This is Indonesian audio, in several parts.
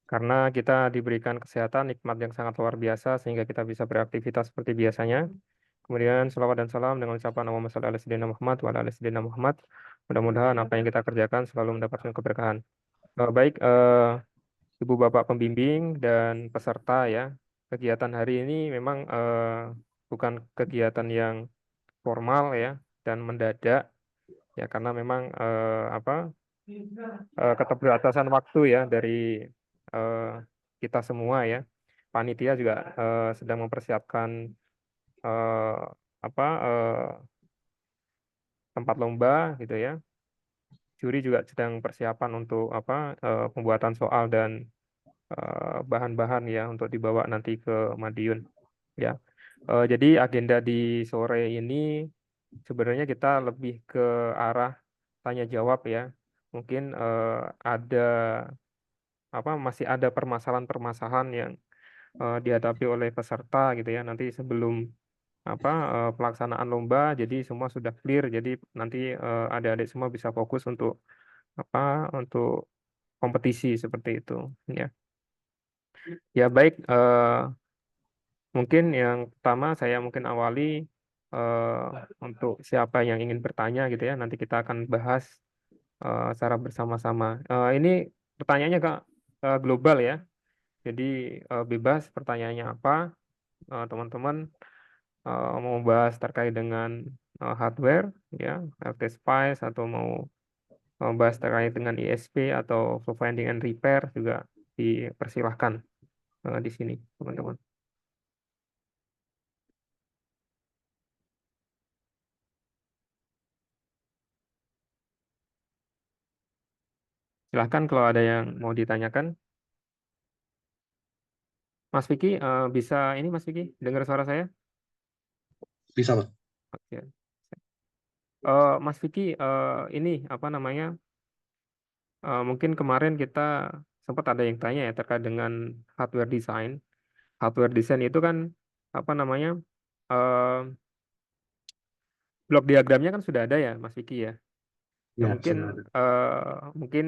karena kita diberikan kesehatan nikmat yang sangat luar biasa sehingga kita bisa beraktivitas seperti biasanya. Kemudian selawat dan salam dengan ucapan Allahumma sholli ala sayyidina Muhammad wa ala ali sayyidina Muhammad. Mudah-mudahan apa yang kita kerjakan selalu mendapatkan keberkahan. Baik, Ibu Bapak pembimbing dan peserta ya, kegiatan hari ini memang bukan kegiatan yang formal ya dan mendadak ya karena memang keterbatasan waktu ya dari eh, kita semua ya. Panitia juga sedang mempersiapkan eh, tempat lomba gitu ya. Juri juga sedang persiapan untuk pembuatan soal dan bahan-bahan ya untuk dibawa nanti ke Madiun ya. Jadi agenda di sore ini sebenarnya kita lebih ke arah tanya jawab ya. Mungkin ada masih ada permasalahan-permasalahan yang dihadapi oleh peserta gitu ya. Nanti sebelum pelaksanaan lomba, jadi semua sudah clear. Jadi nanti adik-adik semua bisa fokus untuk apa untuk kompetisi seperti itu ya. Ya baik, mungkin yang pertama saya mungkin awali untuk siapa yang ingin bertanya gitu ya. Nanti kita akan bahas secara bersama-sama. Ini pertanyaannya Kak global ya. Jadi bebas pertanyaannya apa, teman-teman mau bahas terkait dengan hardware ya, LT Spice atau mau bahas terkait dengan ISP atau fault finding and repair juga dipersilahkan di sini, teman-teman. Silahkan kalau ada yang mau ditanyakan. Mas Vicky, bisa ini Mas Vicky, dengar suara saya? Bisa, Pak. Oke. Mas Vicky, ini apa namanya? Mungkin kemarin kita sempat ada yang tanya ya terkait dengan hardware design. Hardware design itu kan apa namanya? eh, Blok diagramnya kan sudah ada ya, Mas Vicky ya. Ya Ya, mungkin sudah ada. mungkin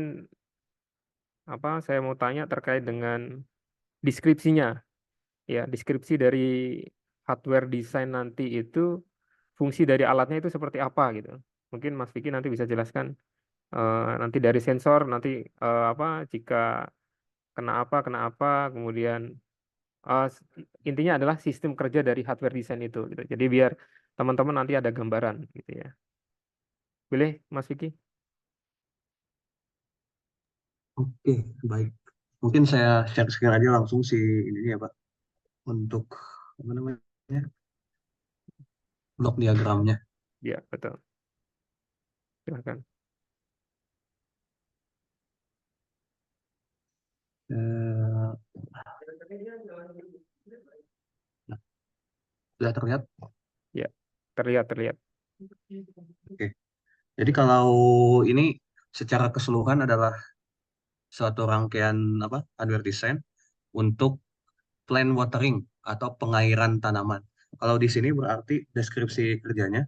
saya mau tanya terkait dengan deskripsinya. Ya, deskripsi dari hardware design nanti itu fungsi dari alatnya itu seperti apa gitu. Mungkin Mas Vicky nanti bisa jelaskan nanti dari sensor nanti jika kena apa, kemudian eh, s- intinya adalah sistem kerja dari hardware design itu gitu. Jadi biar teman-teman nanti ada gambaran gitu ya. Boleh Mas Vicky? Oke, baik. Mungkin saya share screen aja langsung si ini ya, Pak. Untuk apa namanya? Blok diagramnya. Ya, betul. Silakan. Eh, nah, sudah terlihat? Ya, terlihat terlihat. Oke. Jadi kalau ini secara keseluruhan adalah suatu rangkaian apa? Hardware design untuk plant watering atau pengairan tanaman. Kalau di sini berarti deskripsi kerjanya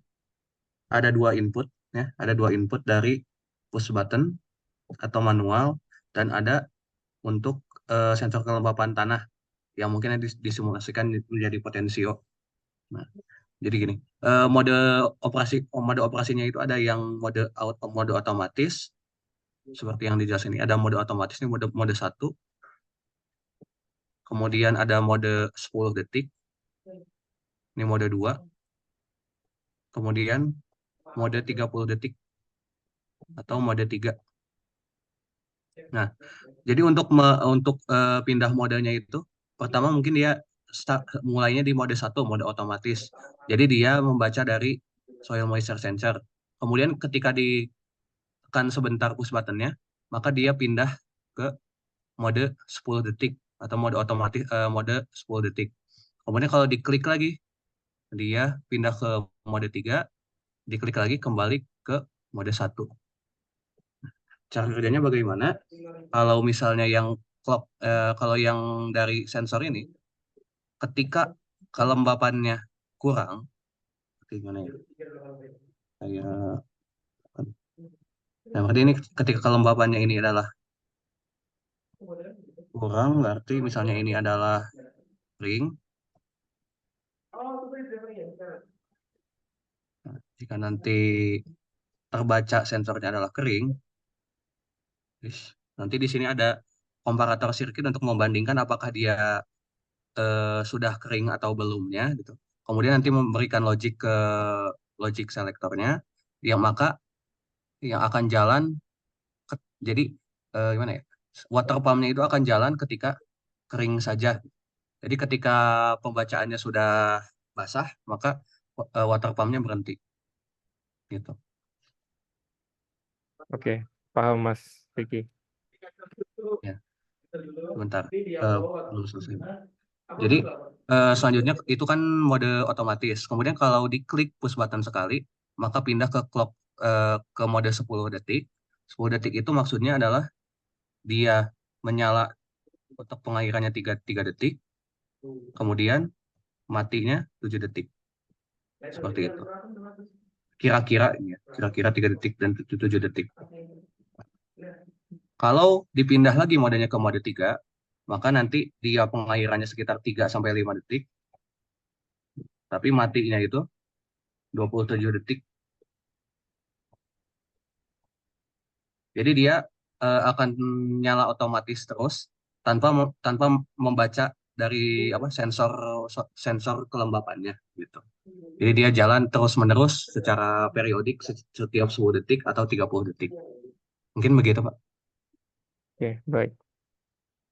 ada dua input ya, ada dua input dari push button atau manual dan ada untuk sensor kelembapan tanah yang mungkin disimulasikan menjadi potensio. Nah, jadi gini, mode operasinya itu ada yang mode otomatis seperti yang dijelaskan ini. Ada mode otomatis ini mode mode 1, kemudian ada mode 10 detik, ini mode 2, kemudian mode 30 detik atau mode 3. Nah, jadi untuk pindah modenya itu pertama mungkin dia mulainya di mode 1, mode otomatis. Jadi dia membaca dari soil moisture sensor. Kemudian ketika ditekan sebentar push buttonnya, maka dia pindah ke mode 10 detik atau mode otomatis mode 10 detik. Kemudian kalau diklik lagi, dia pindah ke mode 3, diklik lagi kembali ke mode 1. Cara kerjanya bagaimana? Kalau misalnya kalau yang dari sensor ini, ketika kelembapannya kurang, gimana ya? Kayak, nah, berarti ini ketika kelembapannya ini adalah kurang berarti misalnya ini adalah ring. Nah, jika nanti terbaca sensornya adalah kering, nanti di sini ada komparator sirkuit untuk membandingkan apakah dia sudah kering atau belumnya gitu. Kemudian nanti memberikan logic ke logic selektornya yang maka yang akan jalan jadi gimana ya? Water pumpnya itu akan jalan ketika kering saja. Jadi ketika pembacaannya sudah basah, maka water pumpnya berhenti gitu. Oke, paham Mas Vicky. Ya, sebentar. Belum selesai. Jadi selanjutnya itu kan mode otomatis. Kemudian kalau diklik push button sekali, maka pindah ke clock ke mode 10 detik. 10 detik itu maksudnya adalah dia menyala untuk pengairannya 3 detik, kemudian matinya 7 detik. Seperti itu. Kira-kira ini ya, kira-kira 3 detik dan 7 detik. Kalau dipindah lagi modenya ke mode 3, maka nanti dia pengairannya sekitar 3 sampai 5 detik, tapi matinya itu 27 detik. Jadi dia akan nyala otomatis terus tanpa membaca dari apa sensor kelembapannya gitu. Jadi dia jalan terus-menerus secara periodik setiap 10 detik atau 30 detik. Mungkin begitu, Pak. Oke, baik.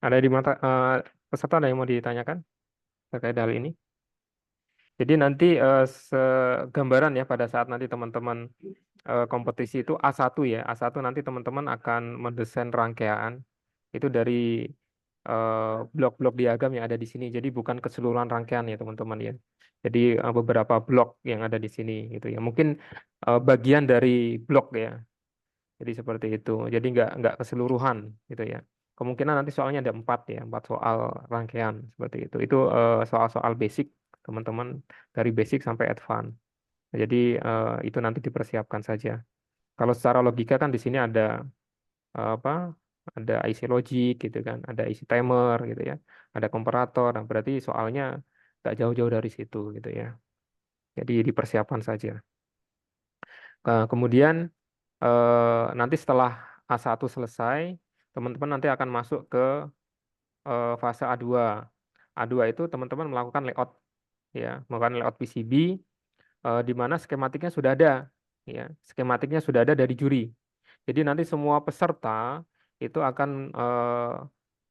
Ada di mata peserta ada yang mau ditanyakan terkait hal ini? Jadi nanti segambaran ya pada saat nanti teman-teman kompetisi itu A1 ya. A1 nanti teman-teman akan mendesain rangkaian itu dari blok-blok diagram yang ada di sini. Jadi bukan keseluruhan rangkaian ya teman-teman ya. Jadi beberapa blok yang ada di sini gitu ya. Mungkin bagian dari blok ya. Jadi seperti itu. Jadi nggak keseluruhan gitu ya. Kemungkinan nanti soalnya ada 4 ya, 4 soal rangkaian seperti itu. Itu soal-soal basic teman-teman dari basic sampai advance. Jadi itu nanti dipersiapkan saja. Kalau secara logika kan di sini ada apa? Ada IC logic gitu kan, ada IC timer gitu ya, ada komparator. Nah, berarti soalnya nggak jauh-jauh dari situ gitu ya. Jadi dipersiapkan saja. Kemudian nanti setelah A1 selesai, teman-teman nanti akan masuk ke fase A2. A2 itu teman-teman melakukan layout ya, melakukan layout PCB di mana skematiknya sudah ada ya. Skematiknya sudah ada dari juri. Jadi nanti semua peserta itu akan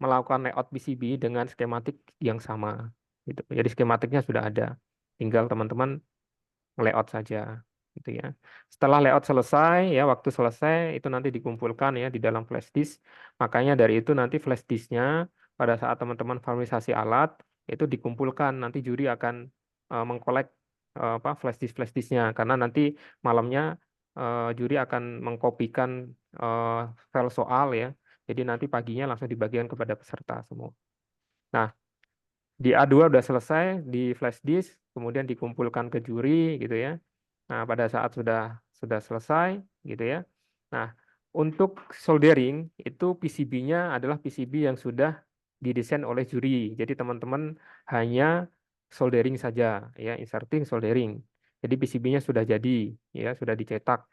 melakukan layout PCB dengan skematik yang sama gitu. Jadi skematiknya sudah ada. Tinggal teman-teman layout saja gitu ya. Setelah layout selesai ya, waktu selesai itu nanti dikumpulkan ya di dalam flash disk. Makanya dari itu nanti flash disknya pada saat teman-teman farmisasi alat itu dikumpulkan, nanti juri akan mengkolek apa flash disknya karena nanti malamnya juri akan mengkopikan eh, file soal ya. Jadi nanti paginya langsung dibagikan kepada peserta semua. Nah, di A2 udah selesai di flash disk, kemudian dikumpulkan ke juri gitu ya. Nah, pada saat sudah selesai gitu ya. Nah, untuk soldering itu PCB-nya adalah PCB yang sudah didesain oleh juri. Jadi teman-teman hanya soldering saja ya, inserting soldering. Jadi PCB-nya sudah jadi ya, sudah dicetak.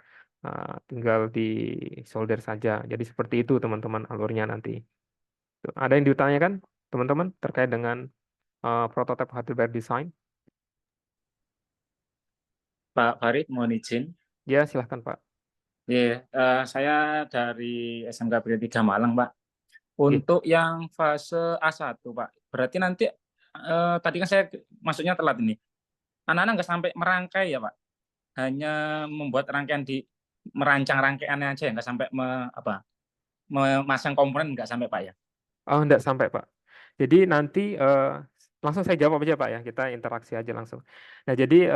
Tinggal di solder saja. Jadi seperti itu teman-teman alurnya nanti. Tuh, ada yang ditanyakan teman-teman terkait dengan prototype hardware design? Pak Farid, mohon izin. Ya, silahkan Pak. Ya, saya dari SMK Bina 3 Malang, Pak. Ya. Untuk yang fase A1, Pak, berarti nanti tadi kan saya masuknya telat ini. Anak-anak nggak sampai merangkai ya, Pak. Hanya membuat rangkaian merancang rangkaiannya aja, ya, nggak sampai memasang komponen nggak sampai, Pak ya. Oh, enggak sampai, Pak. Jadi nanti langsung saya jawab aja, Pak ya. Kita interaksi aja langsung. Nah, jadi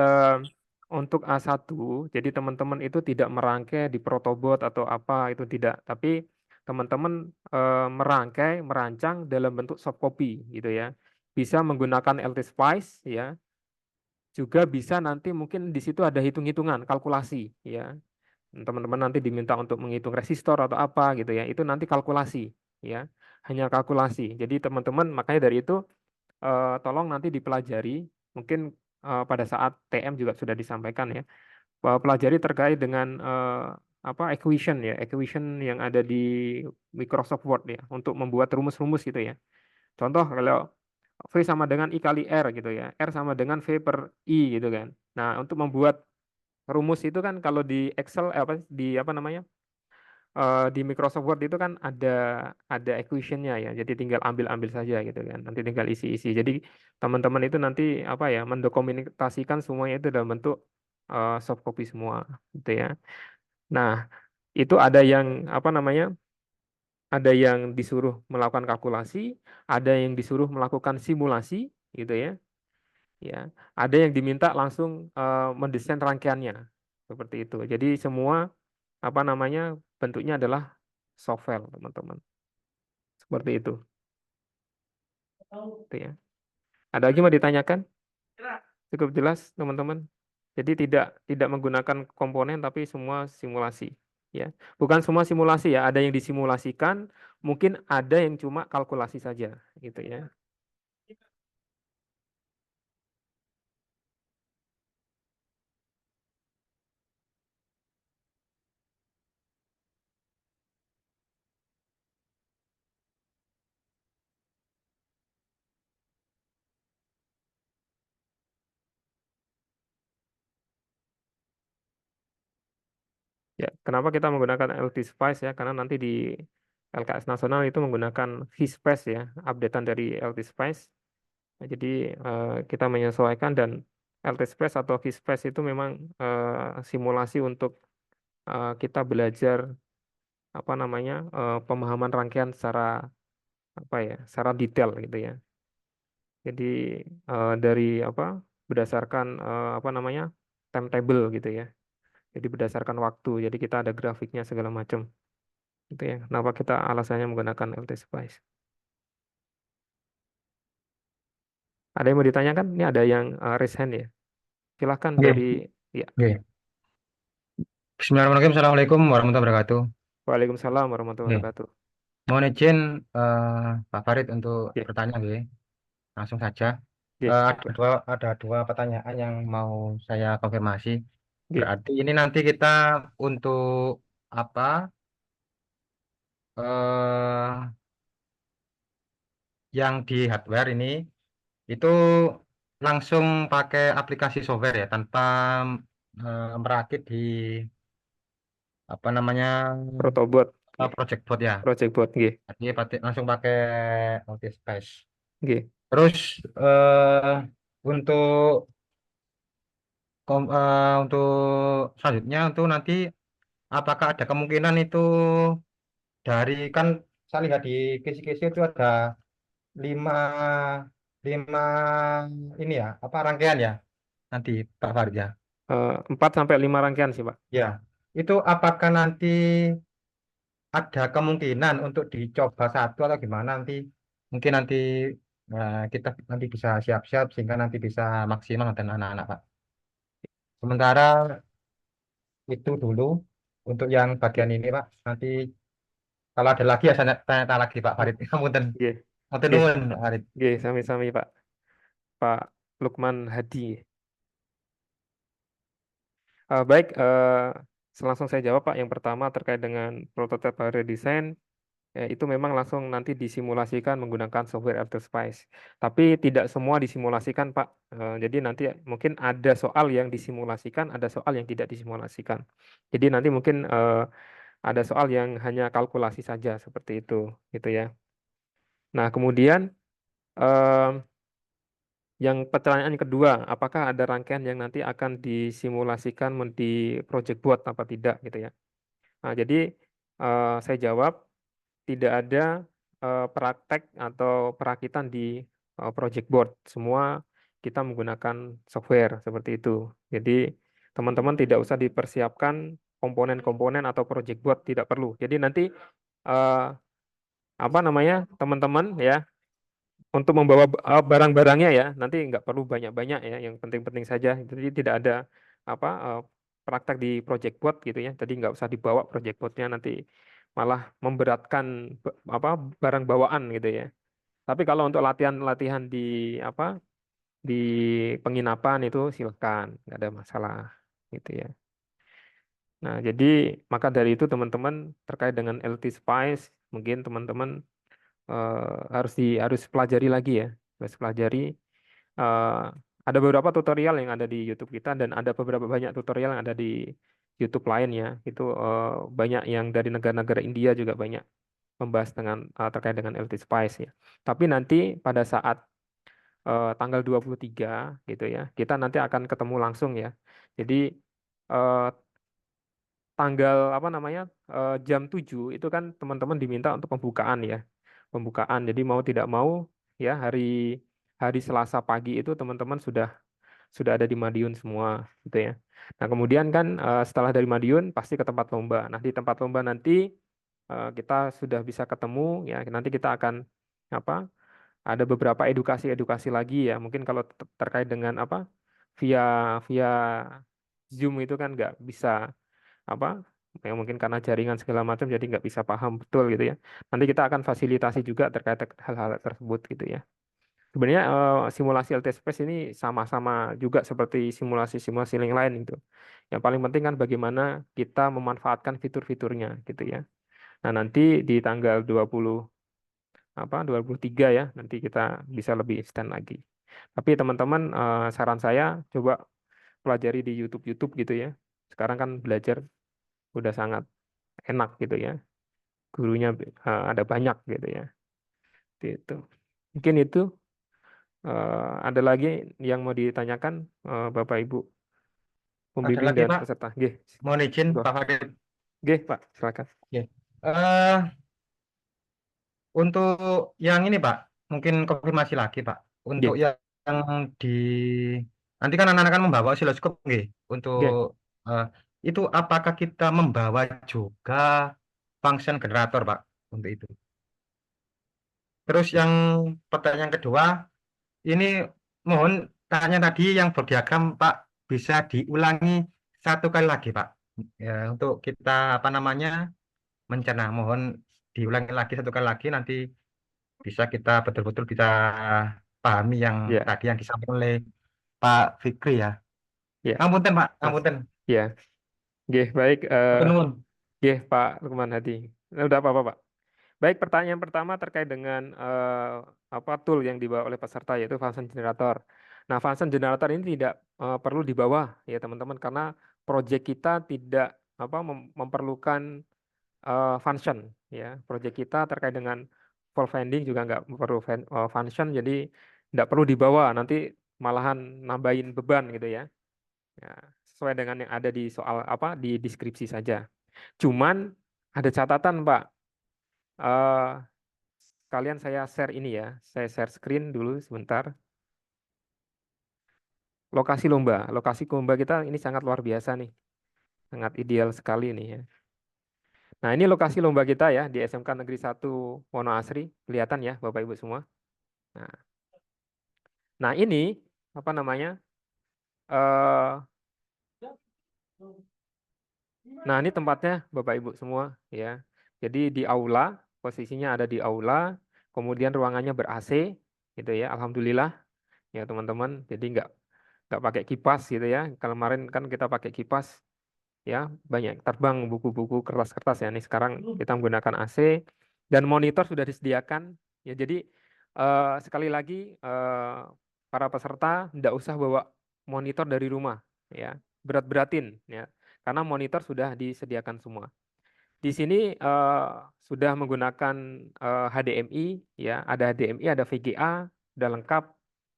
untuk A1, jadi teman-teman itu tidak merangkai di protobot atau apa, itu tidak. Tapi teman-teman merangkai, merancang dalam bentuk soft copy gitu ya. Bisa menggunakan LT Spice ya. Juga bisa nanti mungkin di situ ada hitung-hitungan, kalkulasi ya. Teman-teman nanti diminta untuk menghitung resistor atau apa gitu ya. Itu nanti kalkulasi ya. hanya kalkulasi. Jadi teman-teman makanya dari itu tolong nanti dipelajari, mungkin pada saat TM juga sudah disampaikan ya, pelajari terkait dengan apa equation ya, equation yang ada di Microsoft Word ya, untuk membuat rumus-rumus gitu ya. Contoh kalau V sama dengan I kali R gitu ya, R sama dengan V per I gitu kan. Nah, untuk membuat rumus itu kan kalau di Excel apa namanya, di Microsoft Word itu kan ada equationnya ya, jadi tinggal ambil-ambil saja gitu kan, nanti tinggal isi-isi. Jadi teman-teman itu nanti apa ya, mendokumentasikan semuanya itu dalam bentuk soft copy semua gitu ya. Nah, itu ada yang apa namanya, ada yang disuruh melakukan kalkulasi, ada yang disuruh melakukan simulasi gitu ya. Ya, ada yang diminta langsung mendesain rangkaiannya seperti itu. Jadi semua apa namanya, bentuknya adalah software teman-teman. Seperti itu. Gitu ya. Ada lagi mau ditanyakan? Cukup jelas teman-teman. Jadi tidak tidak menggunakan komponen tapi semua simulasi. Ya, bukan semua simulasi ya. Ada yang disimulasikan, mungkin ada yang cuma kalkulasi saja, gitu ya. Ya, kenapa kita menggunakan LT Spice ya? Karena nanti di LKS nasional itu menggunakan VSpace ya, updatean dari LT Spice. Nah, jadi kita menyesuaikan, dan LT Space atau VSpace itu memang simulasi untuk kita belajar apa namanya, pemahaman rangkaian secara apa ya, secara detail gitu ya. Jadi dari apa, berdasarkan apa namanya, timetable gitu ya. Jadi berdasarkan waktu. Jadi kita ada grafiknya segala macam. Itu ya. Kenapa kita alasannya menggunakan LT Spice. Ada yang mau ditanyakan? Ini ada yang raise hand ya. Silahkan Oke, dari ya. oke. Bismillahirrahmanirrahim. Assalamualaikum warahmatullahi wabarakatuh. Waalaikumsalam warahmatullahi Oke. wabarakatuh. Mohon izin Pak Farid untuk Ya, bertanya, oke. Langsung saja. ya, Ada dua pertanyaan yang mau saya konfirmasi. ya. Berarti ini nanti kita untuk apa? eh yang di hardware ini itu langsung pakai aplikasi software ya, tanpa merakit di apa namanya Protobot, ya. project board ya. Project Bot, ya. Jadi langsung pakai Multispace. Ya. Terus untuk untuk selanjutnya untuk nanti apakah ada kemungkinan itu dari, kan saya lihat di kisi-kisi itu ada lima lima ini ya, apa rangkaian ya nanti Pak Farid ya. 4 sampai 5 rangkaian sih, Pak. Ya, itu apakah nanti ada kemungkinan untuk dicoba satu atau gimana nanti, mungkin nanti kita nanti bisa siap-siap sehingga nanti bisa maksimal dan anak-anak Pak. Sementara itu dulu untuk yang Ya. bagian ini Pak. Nanti kalau ada lagi ya saya tanya lagi Pak Farid. Punten, Ya. punten Ya. nuwun Pak Farid. Ya, sami-sami Pak. Pak Lukman Hadi. Baik, langsung saya jawab Pak. Yang pertama terkait dengan prototipe redesign, ya, itu memang langsung nanti disimulasikan menggunakan software After Spice. Tapi tidak semua disimulasikan Pak. Jadi nanti mungkin ada soal yang disimulasikan, ada soal yang tidak disimulasikan. Jadi nanti mungkin ada soal yang hanya kalkulasi saja seperti itu, gitu ya. Nah, kemudian eh, yang pertanyaan kedua, apakah ada rangkaian yang nanti akan disimulasikan di project board apa tidak, gitu ya. Nah, jadi saya jawab tidak ada praktek atau perakitan di project board. Semua kita menggunakan software seperti itu. Jadi teman-teman tidak usah dipersiapkan komponen-komponen atau project board, tidak perlu. Jadi nanti eh, apa namanya, teman-teman ya, untuk membawa barang-barangnya ya, nanti nggak perlu banyak-banyak ya, yang penting-penting saja. Jadi tidak ada apa praktek di project board gitu ya. Jadi nggak usah dibawa project boardnya, nanti malah memberatkan apa barang bawaan gitu ya. Tapi kalau untuk latihan-latihan di apa di penginapan itu silakan, nggak ada masalah gitu ya. Nah, jadi maka dari itu teman-teman terkait dengan LT Spice mungkin teman-teman harus pelajari lagi ya, harus pelajari. eh, ada beberapa tutorial yang ada di YouTube kita dan ada beberapa banyak tutorial yang ada di YouTube lain ya. Itu banyak yang dari negara-negara India juga banyak membahas terkait dengan LT Spice ya. Tapi nanti pada saat tanggal 23 gitu ya, kita nanti akan ketemu langsung ya. Jadi eh, tanggal apa namanya jam 7 itu kan teman-teman diminta untuk pembukaan ya. Pembukaan. Jadi mau tidak mau ya hari hari Selasa pagi itu teman-teman sudah ada di Madiun semua gitu ya. Nah, kemudian kan setelah dari Madiun pasti ke tempat lomba. Nah, di tempat lomba nanti kita sudah bisa ketemu ya. Nanti kita akan apa? Ada beberapa edukasi-edukasi lagi ya. Mungkin kalau terkait dengan apa? Via via Zoom itu kan nggak bisa apa? Yang mungkin karena jaringan segala macam jadi nggak bisa paham betul gitu ya. Nanti kita akan fasilitasi juga terkait hal-hal tersebut gitu ya. Sebenarnya simulasi LT Space ini sama-sama juga seperti simulasi-simulasi yang lain itu. Yang paling penting kan bagaimana kita memanfaatkan fitur-fiturnya gitu ya. Nah, nanti di tanggal 23 ya, nanti kita bisa lebih extend lagi. Tapi teman-teman saran saya coba pelajari di YouTube gitu ya. Sekarang kan belajar udah sangat enak gitu ya. Gurunya ada banyak gitu ya. Itu. Mungkin itu ada lagi yang mau ditanyakan Bapak Ibu Ada pembimbing lagi dan Pak, peserta. Nggih, mohon izin monggo. Pak Farid. Nggih, Pak, silakan. Oke. Eh, untuk yang ini Pak, mungkin konfirmasi lagi Pak. Untuk Nggih, yang di nanti kan anak-anak kan membawa osiloskop nggih. Untuk nggih. eh, itu apakah kita membawa juga function generator Pak untuk itu? Terus yang pertanyaan kedua, ini mohon tanya tadi yang berdiagram Pak bisa diulangi satu kali lagi Pak. Ya, untuk kita apa namanya mencerna, mohon diulangi lagi satu kali lagi nanti bisa kita betul-betul bisa pahami yang Ya, tadi yang disampaikan oleh Pak Fikri ya. ya, Ngapunten Pak, Mas. ngapunten. Ya, nggih, baik. Matur nuwun. Nggih, Pak Lukman Hadi. Udah apa-apa, Pak. Baik, pertanyaan pertama terkait dengan apa tool yang dibawa oleh peserta yaitu function generator. Nah, function generator ini tidak perlu dibawa ya teman-teman karena project kita tidak apa memerlukan function ya. Project kita terkait dengan fault finding juga nggak perlu function, jadi nggak perlu dibawa. Nanti malahan nambahin beban gitu ya. Ya, sesuai dengan yang ada di soal apa di deskripsi saja. Cuman ada catatan, Pak. Eh, Kalian saya share ini ya, saya share screen dulu sebentar. Lokasi lomba kita ini sangat luar biasa nih, sangat ideal sekali nih ya. Nah, ini lokasi lomba kita ya di SMK Negeri 1 Wonoasri, kelihatan ya Bapak Ibu semua. Nah, nah ini apa namanya? eh nah, ini tempatnya Bapak Ibu semua ya. Jadi di aula, posisinya ada di aula, kemudian ruangannya ber-AC gitu ya. Alhamdulillah ya teman-teman. Jadi nggak pakai kipas gitu ya. Kalau kemarin kan kita pakai kipas ya, banyak terbang buku-buku kertas-kertas ya. Ini sekarang kita menggunakan AC dan monitor sudah disediakan ya. Jadi sekali lagi para peserta tidak usah bawa monitor dari rumah ya, berat-beratin ya, karena monitor sudah disediakan semua. Di sini sudah menggunakan HDMI ya, ada HDMI, ada VGA, sudah lengkap.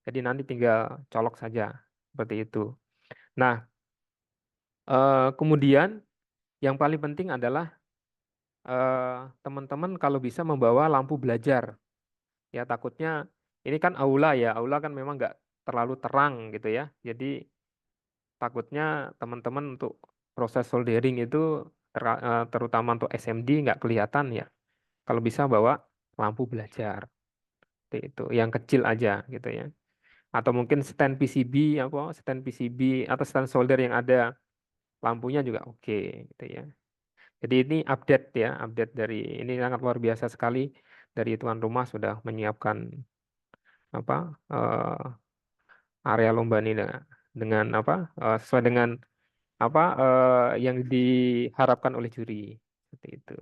Jadi nanti tinggal colok saja seperti itu. Nah, kemudian yang paling penting adalah teman-teman kalau bisa membawa lampu belajar. Ya takutnya ini kan aula ya, aula kan memang nggak terlalu terang gitu ya. Jadi takutnya teman-teman untuk proses soldering itu terutama untuk SMD nggak kelihatan ya. Kalau bisa bawa lampu belajar seperti itu, yang kecil aja gitu ya. Atau mungkin stand PCB stand PCB atau stand solder yang ada lampunya juga oke gitu ya. Jadi ini update ya, update dari ini sangat luar biasa sekali dari tuan rumah sudah menyiapkan apa area lomba ini dengan apa sesuai dengan apa yang diharapkan oleh juri seperti itu.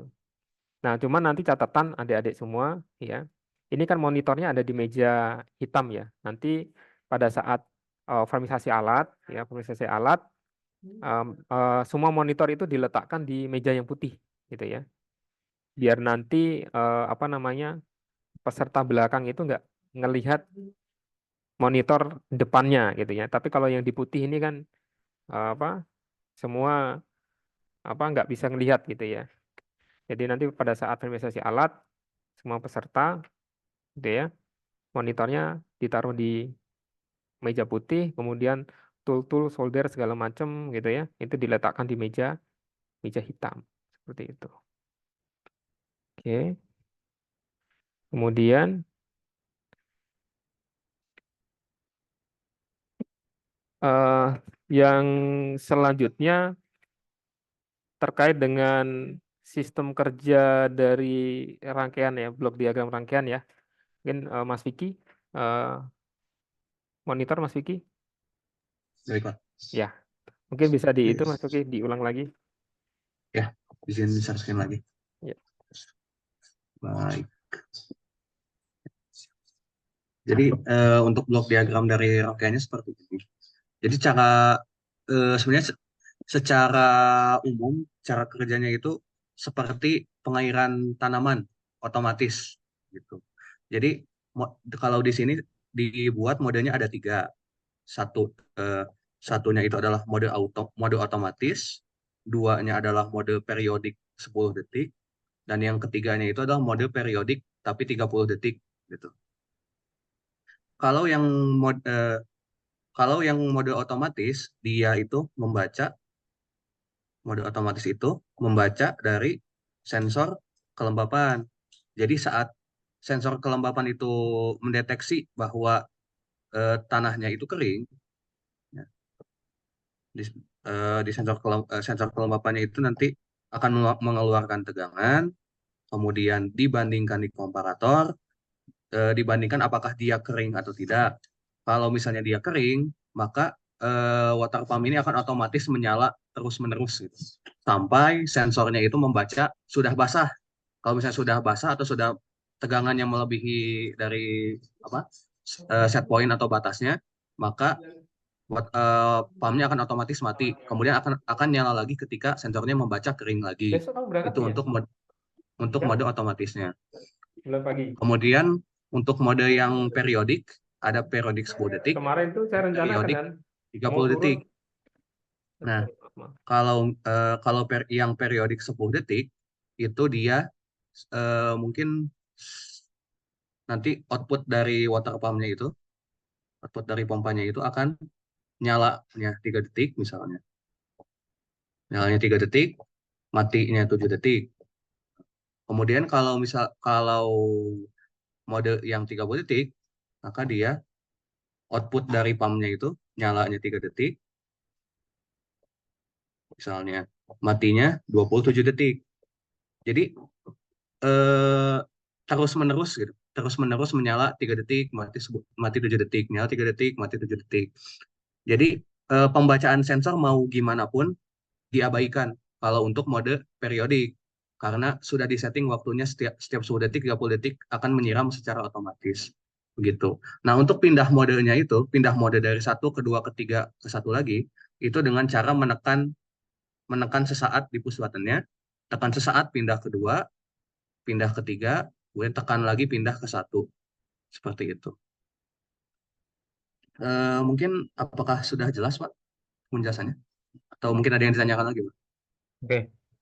Nah, cuman nanti catatan adik-adik semua ya. Ini kan monitornya ada di meja hitam ya. Nanti pada saat farmisasi alat ya, farmisasi alat semua monitor itu diletakkan di meja yang putih gitu ya. Biar nanti apa namanya peserta belakang itu nggak ngelihat monitor depannya gitu ya. Tapi kalau yang di putih ini kan apa semua apa nggak bisa ngelihat gitu ya. Jadi nanti pada saat farmisasi alat semua peserta gitu ya monitornya ditaruh di meja putih, kemudian tool-tool solder segala macam gitu ya, itu diletakkan di meja meja hitam seperti itu. Oke, kemudian eh, yang selanjutnya terkait dengan sistem kerja dari rangkaian ya, blok diagram rangkaian ya. Mungkin Mas Vicky, eh, monitor Mas Vicky, Baik, Pak. ya, mungkin bisa di itu Mas Vicky diulang lagi. Ya, izin share screen lagi. Ya. Baik. Jadi untuk blok diagram dari rangkaiannya seperti ini. Jadi sebenarnya secara umum cara kerjanya itu seperti pengairan tanaman otomatis gitu. Jadi kalau di sini dibuat modenya ada 3. Satunya itu adalah mode otomatis, 2-nya adalah mode periodik 10 detik, dan yang ketiganya itu adalah mode periodik tapi 30 detik gitu. Kalau yang mode otomatis dia itu membaca dari sensor kelembapan. Jadi saat sensor kelembapan itu mendeteksi bahwa tanahnya itu kering, ya, di sensor kelembapannya itu nanti akan mengeluarkan tegangan, kemudian dibandingkan di komparator, dibandingkan apakah dia kering atau tidak. Kalau misalnya dia kering, maka water pump ini akan otomatis menyala terus-menerus gitu. Sampai sensornya itu membaca sudah basah. Kalau misalnya sudah basah atau sudah tegangannya melebihi dari set point atau batasnya, maka pumpnya akan otomatis mati. Kemudian akan nyala lagi ketika sensornya membaca kering lagi. Besok kamu berangkat Itu ya? untuk Ya, mode otomatisnya. 9 pagi. Kemudian untuk mode yang periodik, ada periodik 10 detik, Kemarin tuh saya rencanakan periodik kan 30 detik. Nah, kalau yang periodik 10 detik, itu dia mungkin nanti output dari water pumpnya itu, output dari pompanya itu akan nyalanya 3 detik misalnya. Nyalanya 3 detik, matinya 7 detik. Kemudian kalau mode yang 30 detik, maka dia output dari pumpnya itu nyalanya 3 detik, misalnya matinya 27 detik. Jadi terus-menerus gitu. Terus-menerus menyala 3 detik, mati 7 detik, nyala 3 detik, mati 7 detik. Jadi pembacaan sensor mau gimana pun diabaikan kalau untuk mode periodik. Karena sudah disetting waktunya setiap 10 detik, 30 detik akan menyiram secara otomatis. Begitu. Nah, untuk pindah modenya itu, pindah mode dari 1 ke 2 ke 3 ke 1 lagi, itu dengan cara menekan sesaat di push button-nya, tekan sesaat pindah ke 2, pindah ke 3, kemudian tekan lagi pindah ke 1. Seperti itu. Mungkin apakah sudah jelas, Pak, penjelasannya? Atau mungkin ada yang ditanyakan lagi, Pak? Oke.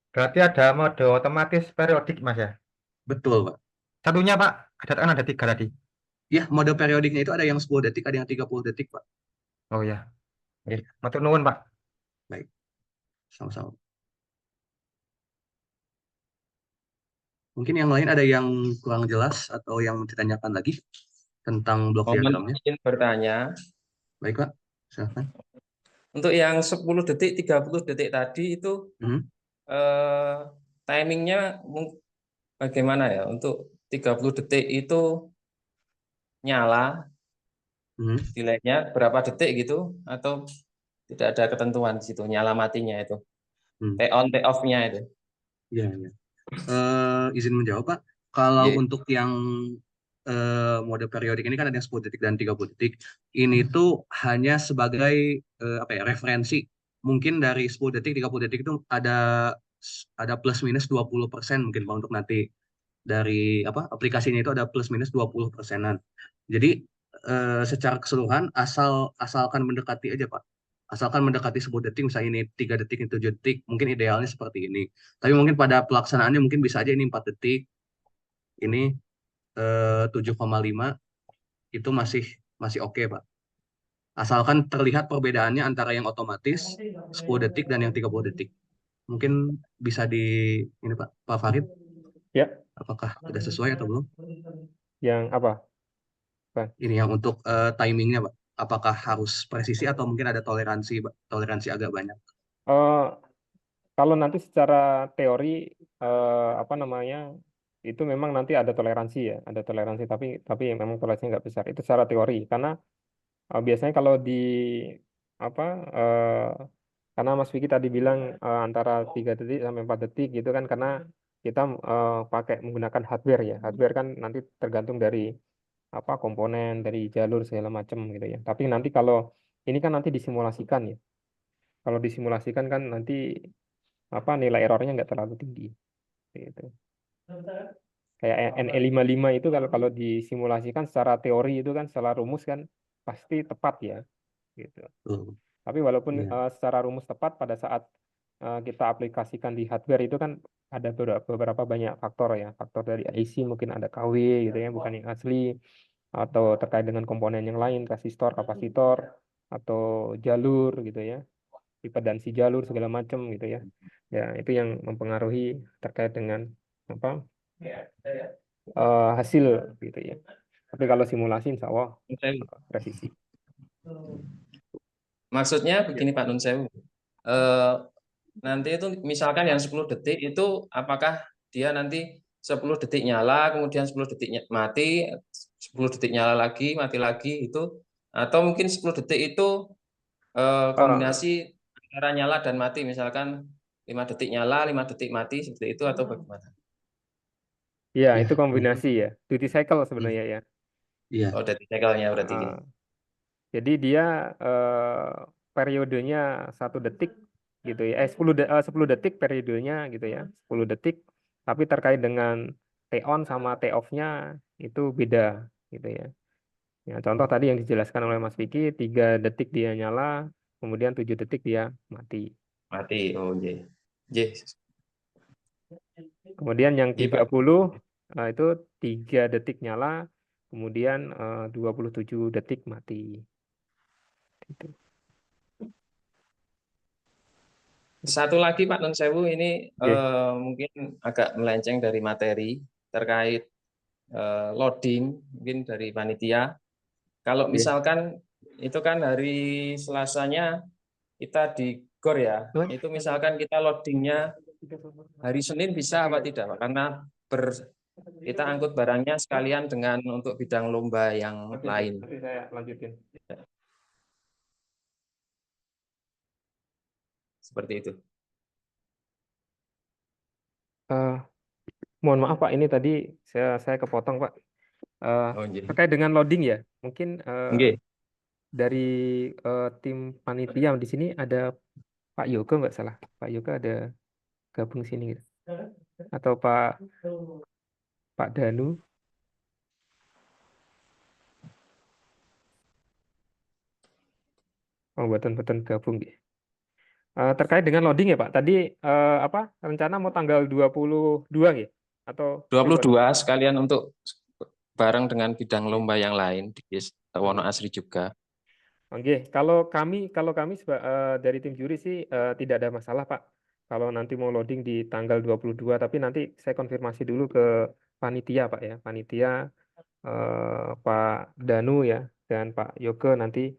Berarti ada mode otomatis periodik, Mas ya? Betul, Pak. Satunya, Pak, ada 3 tadi. Ya, mode periodiknya itu ada yang 10 detik, ada yang 30 detik, Pak. Oh ya. Oke. Matur nuwun, Pak. Baik, sama-sama. Mungkin yang lain ada yang kurang jelas atau yang ditanyakan lagi tentang blok Mohon diagramnya? izin bertanya. Baik, Pak. Silakan. Untuk yang 10 detik, 30 detik tadi itu Mhm. eh, timingnya bagaimana ya untuk 30 detik itu nyala, Hmm. delaynya berapa detik gitu, atau tidak ada ketentuan di situ nyala matinya itu, Hmm. T on T off-nya itu. Ya, ya. Izin menjawab, Pak. Kalau Iya. untuk yang mode periodik ini kan ada yang 10 detik dan 30 detik. Ini tuh hanya sebagai apa ya, referensi. Mungkin dari 10 detik, 30 detik itu ada plus minus 20% mungkin Pak, untuk nanti dari apa aplikasinya itu ada plus minus 20%-an. Jadi secara keseluruhan asalkan mendekati aja, Pak. Asalkan mendekati 10 detik, misalnya ini 3 detik, ini 7 detik, mungkin idealnya seperti ini. Tapi mungkin pada pelaksanaannya mungkin bisa aja ini 4 detik, ini 7,5, itu masih oke, Pak. Asalkan terlihat perbedaannya antara yang otomatis 10 detik dan yang 30 detik. Mungkin bisa ini Pak Farid, Ya, apakah sudah sesuai atau belum? yang apa? Ini yang untuk timingnya, Pak. Apakah harus presisi atau mungkin ada toleransi, Pak? Toleransi agak banyak. Kalau nanti secara teori apa namanya itu memang nanti ada toleransi ya, ada toleransi tapi memang toleransinya nggak besar. Itu secara teori karena biasanya kalau di apa karena Mas Vicky tadi bilang antara 3 detik sampai 4 detik gitu kan karena kita pakai menggunakan hardware ya. Hardware kan nanti tergantung dari apa komponen, dari jalur segala macam gitu ya. Tapi nanti kalau ini kan nanti disimulasikan ya. Kalau disimulasikan kan nanti apa nilai errornya nggak terlalu tinggi gitu. Kayak NE55 itu kalau disimulasikan secara teori itu kan secara rumus kan pasti tepat ya gitu. Tapi walaupun secara rumus tepat pada saat kita aplikasikan di hardware itu kan ada beberapa banyak faktor ya. Faktor dari IC mungkin ada KW gitu ya, bukan yang asli atau terkait dengan komponen yang lain, resistor, kapasitor atau jalur gitu ya. Impedansi jalur segala macam gitu ya. Ya, itu yang mempengaruhi terkait dengan apa? Hasil gitu ya. Tapi kalau simulasi insya Allah presisi. Maksudnya begini Pak Nun Sewu. Nanti itu misalkan yang 10 detik itu apakah dia nanti 10 detik nyala, kemudian 10 detik mati, 10 detik nyala lagi, mati lagi itu, atau mungkin 10 detik itu kombinasi antara nyala dan mati, misalkan 5 detik nyala, 5 detik mati, seperti itu atau bagaimana? Iya, itu kombinasi ya. Duty cycle sebenarnya ya. Iya. Oh, duty cycle-nya berarti. Jadi dia periodenya 1 detik gitu ya. 10 detik periodenya gitu ya. 10 detik. Tapi terkait dengan T-on sama T-off-nya itu beda gitu ya. Ya, contoh tadi yang dijelaskan oleh Mas Vicky, 3 detik dia nyala, kemudian 7 detik dia mati. Mati, oh iya. Yeah. Kemudian yang 30 itu 3 detik nyala, kemudian 27 detik mati. Gitu. Satu lagi Pak Nun Sewu, ini mungkin agak melenceng dari materi terkait loading mungkin dari panitia. Kalau misalkan itu kan hari Selasanya kita di GOR ya, itu misalkan kita loadingnya hari Senin bisa apa tidak Pak? Karena kita angkut barangnya sekalian dengan untuk bidang lomba yang lain. Nanti saya lanjutin. Seperti itu. Mohon maaf Pak, ini tadi saya kepotong Pak. Terkait dengan loading ya, mungkin dari tim panitia di sini ada Pak Yoga nggak salah, Pak Yoga ada gabung sini gitu. Atau Pak Danu. Oh, betul gabung ya. Terkait dengan loading ya Pak, tadi apa rencana mau tanggal 22 ya? Atau 22 sekalian untuk bareng dengan bidang lomba yang lain di Wono Asri juga. Oke, kalau kami dari tim juri sih tidak ada masalah Pak. Kalau nanti mau loading di tanggal 22, tapi nanti saya konfirmasi dulu ke panitia Pak ya. Panitia Pak Danu ya dan Pak Yoga nanti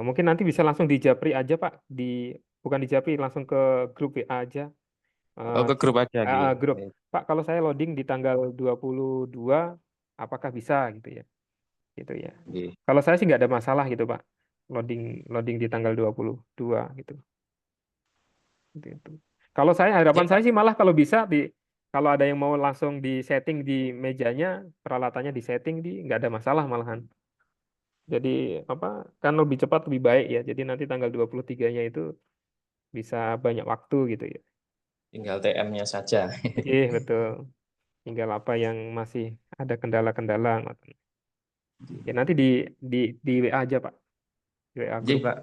mungkin nanti bisa langsung di Japri aja Pak, bukan di Japri, langsung ke grup WA aja. Oh, ke grup aja gitu. grup. Pak, kalau saya loading di tanggal 22, apakah bisa gitu ya? Gitu ya. Oke. Kalau saya sih nggak ada masalah gitu, Pak. Loading di tanggal 22 gitu. Gitu. Kalau saya harapan Ya, saya Pak. sih malah kalau bisa kalau ada yang mau langsung di setting di mejanya, peralatannya di setting nggak ada masalah malahan. Jadi apa kan lebih cepat lebih baik ya. Jadi nanti tanggal 23-nya itu bisa banyak waktu gitu ya. Tinggal TM-nya saja. Iya, betul. Tinggal apa yang masih ada kendala-kendala. Ya nanti di WA aja, Pak. Di WA Nggih, grup. Pak.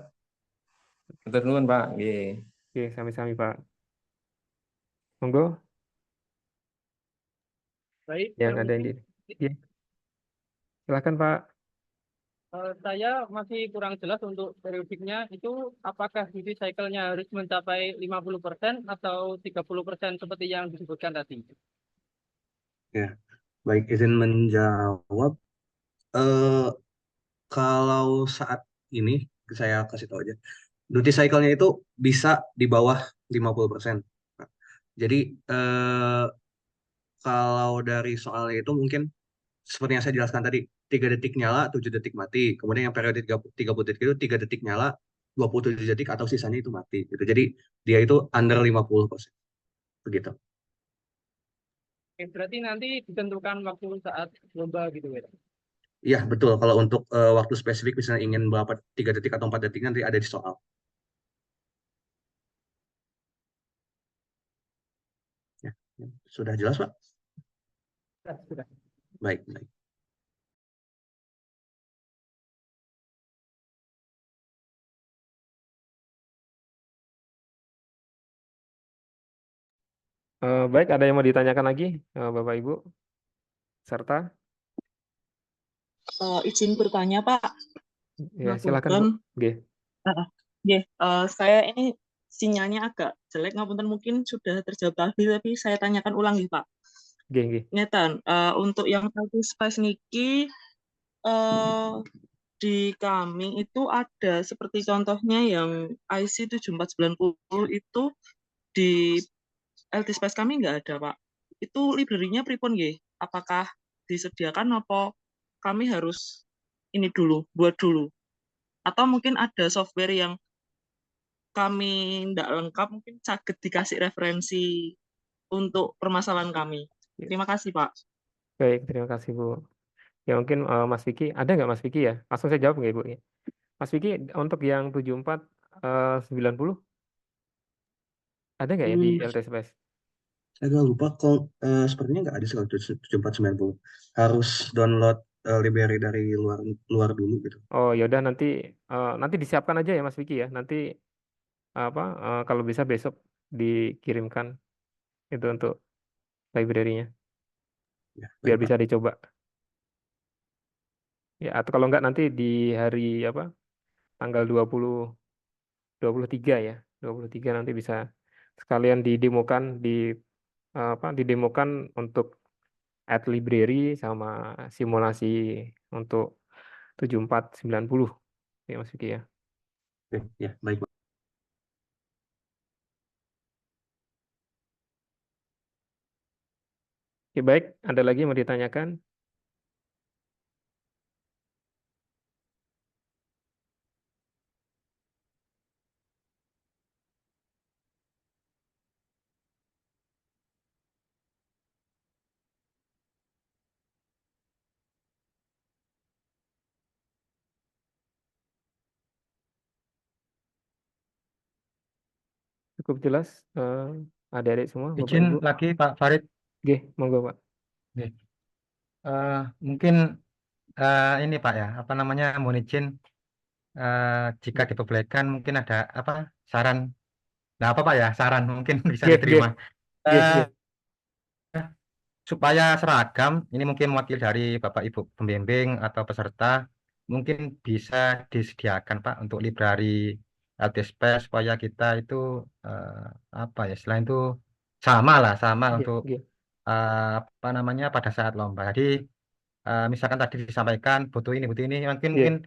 Matur nuwun, Pak. Nggih. Oke, sami-sami, Pak. Monggo Baik, yang ada yang mungkin Iya, silakan, Pak. saya masih kurang jelas untuk periodiknya itu apakah duty cycle-nya harus mencapai 50% atau 30% seperti yang disebutkan tadi. Ya, baik, izin menjawab. Eh, Kalau saat ini saya kasih tahu aja. Duty cycle-nya itu bisa di bawah 50%. Nah, jadi kalau dari soalnya itu mungkin seperti yang saya jelaskan tadi, 3 detik nyala, 7 detik mati. Kemudian yang periode 30 detik itu 3 detik nyala, 27 detik atau sisanya itu mati. Gitu. Jadi dia itu under 50%. Begitu. Oke, berarti nanti ditentukan waktu saat lomba gitu ya. Iya, betul. Kalau untuk waktu spesifik misalnya ingin berapa 3 detik atau 4 detik nanti ada di soal. Ya, ya. Sudah jelas, Pak? Sudah. Baik, baik. Baik, ada yang mau ditanyakan lagi, Bapak Ibu? Serta? Izin bertanya, Pak. Ya, silakan, Bu. Ngapunten. Oke. Nggih, saya ini sinyalnya agak jelek, ngapunten mungkin sudah terjawab tadi, tapi saya tanyakan ulang nih, Pak. Oke, oke. Ngeten, untuk yang tadi space niki eh, di kami itu ada seperti contohnya yang IC 7490 itu di LT Space kami nggak ada, Pak. Itu library-nya pripun nggih? Apakah disediakan apa kami harus ini dulu, buat dulu? Atau mungkin ada software yang kami tidak lengkap, mungkin sakit dikasih referensi untuk permasalahan kami. Terima kasih, Pak. Baik, terima kasih, Bu. Ya, mungkin Mas Vicky, ada nggak Mas Vicky ya? Langsung saya jawab nggak, Ibu? Mas Vicky, untuk yang 7490, ada nggak ya di LT Space? Saya agak lupa, kalau sepertinya nggak ada sih kalau 7490. Harus download library dari luar dulu gitu. Oh, yaudah nanti disiapkan aja ya, Mas Vicky ya. Nanti apa kalau bisa besok dikirimkan itu untuk library-nya Ya, biar baik, Pak. bisa dicoba. Ya, atau kalau nggak nanti di hari apa? Tanggal 23 ya. 23 nanti bisa sekalian didemokan untuk add library sama simulasi untuk 7490 ya Mas Vicky ya. Oke, ya, baik, Pak. Oke, baik, ada lagi yang mau ditanyakan? Cukup jelas, adik-adik semua, Bapak Izin Ibu. lagi Pak Farid. Oke, monggo Pak. Nggih. Mungkin ini Pak ya, apa namanya, mohon izin jika diperbolehkan mungkin ada apa saran, nah apa Pak ya, saran mungkin bisa Oke, diterima. oke, oke. Supaya seragam, ini mungkin mewakili dari Bapak Ibu pembimbing atau peserta, mungkin bisa disediakan Pak untuk library LT Space supaya kita itu apa ya, selain itu sama Oke, untuk oke. apa namanya pada saat lomba. Jadi misalkan tadi disampaikan butuh ini mungkin Iya.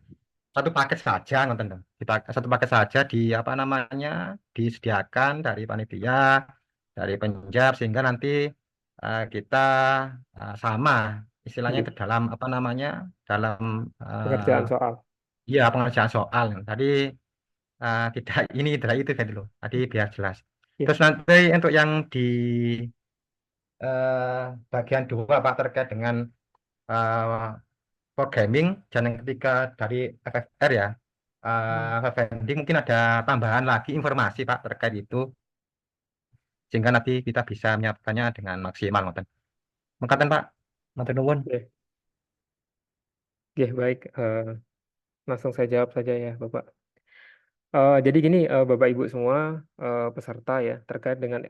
satu paket saja nonton satu paket saja di apa namanya disediakan dari panitia dari penjab sehingga nanti kita sama istilahnya ke dalam apa namanya dalam Pengerjaan soal. ya pengerjaan soal. Tadi tidak ini tidak itu tadi loh. Tadi biar jelas. Ya. Terus nanti untuk yang di bagian 2 Pak terkait dengan programming dan yang ketiga dari FFR ya. FFND mungkin ada tambahan lagi informasi Pak terkait itu sehingga nanti kita bisa menyiapkannya dengan maksimal ngoten. Mekaten Pak. Matur nuwun. Oke, baik. Langsung saya jawab saja ya, Bapak. Jadi gini, Bapak Ibu semua peserta ya, terkait dengan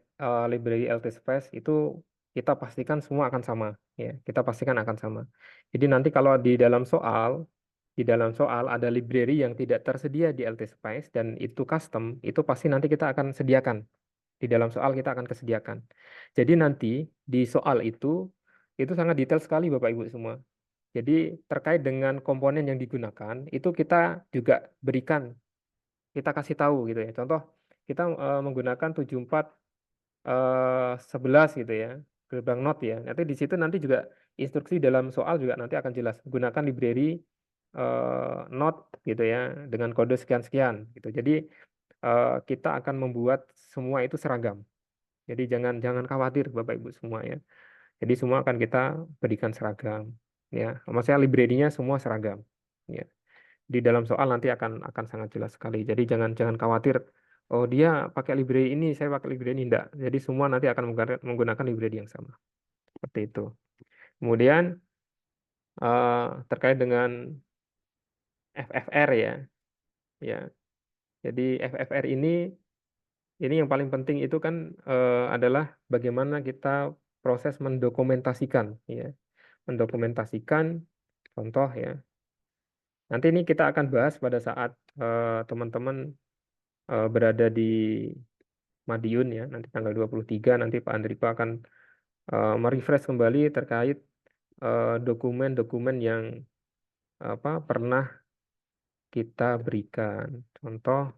library LT Space itu kita pastikan semua akan sama, ya. Kita pastikan akan sama. Jadi nanti kalau di dalam soal ada library yang tidak tersedia di LT Space dan itu custom, itu pasti nanti kita akan sediakan. Di dalam soal kita akan kesediakan. Jadi nanti di soal itu sangat detail sekali Bapak Ibu semua. Jadi terkait dengan komponen yang digunakan, itu kita juga berikan, kita kasih tahu gitu ya. Contoh, kita menggunakan 7411 gitu ya, gerbang not ya. Nanti di situ nanti juga instruksi dalam soal juga nanti akan jelas. Gunakan library not gitu ya, dengan kode sekian-sekian gitu. Jadi kita akan membuat semua itu seragam. Jadi jangan khawatir Bapak Ibu semua ya. Jadi semua akan kita berikan seragam ya. Maksudnya library-nya semua seragam ya. Di dalam soal nanti akan sangat jelas sekali. Jadi jangan khawatir. Oh dia pakai library ini, saya pakai library ini enggak. Jadi semua nanti akan menggunakan library yang sama. Seperti itu. Kemudian terkait dengan FFR ya. Ya. Jadi FFR ini yang paling penting itu kan adalah bagaimana kita proses mendokumentasikan ya. Mendokumentasikan contoh ya. Nanti ini kita akan bahas pada saat teman-teman berada di Madiun ya, nanti tanggal 23 nanti Pak Andriko akan merefresh kembali terkait dokumen-dokumen yang pernah kita berikan. Contoh,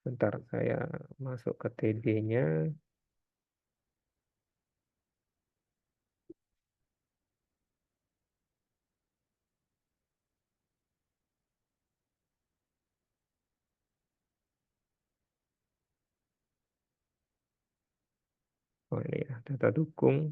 bentar saya masuk ke TD-nya. Oh ini ya, data dukung.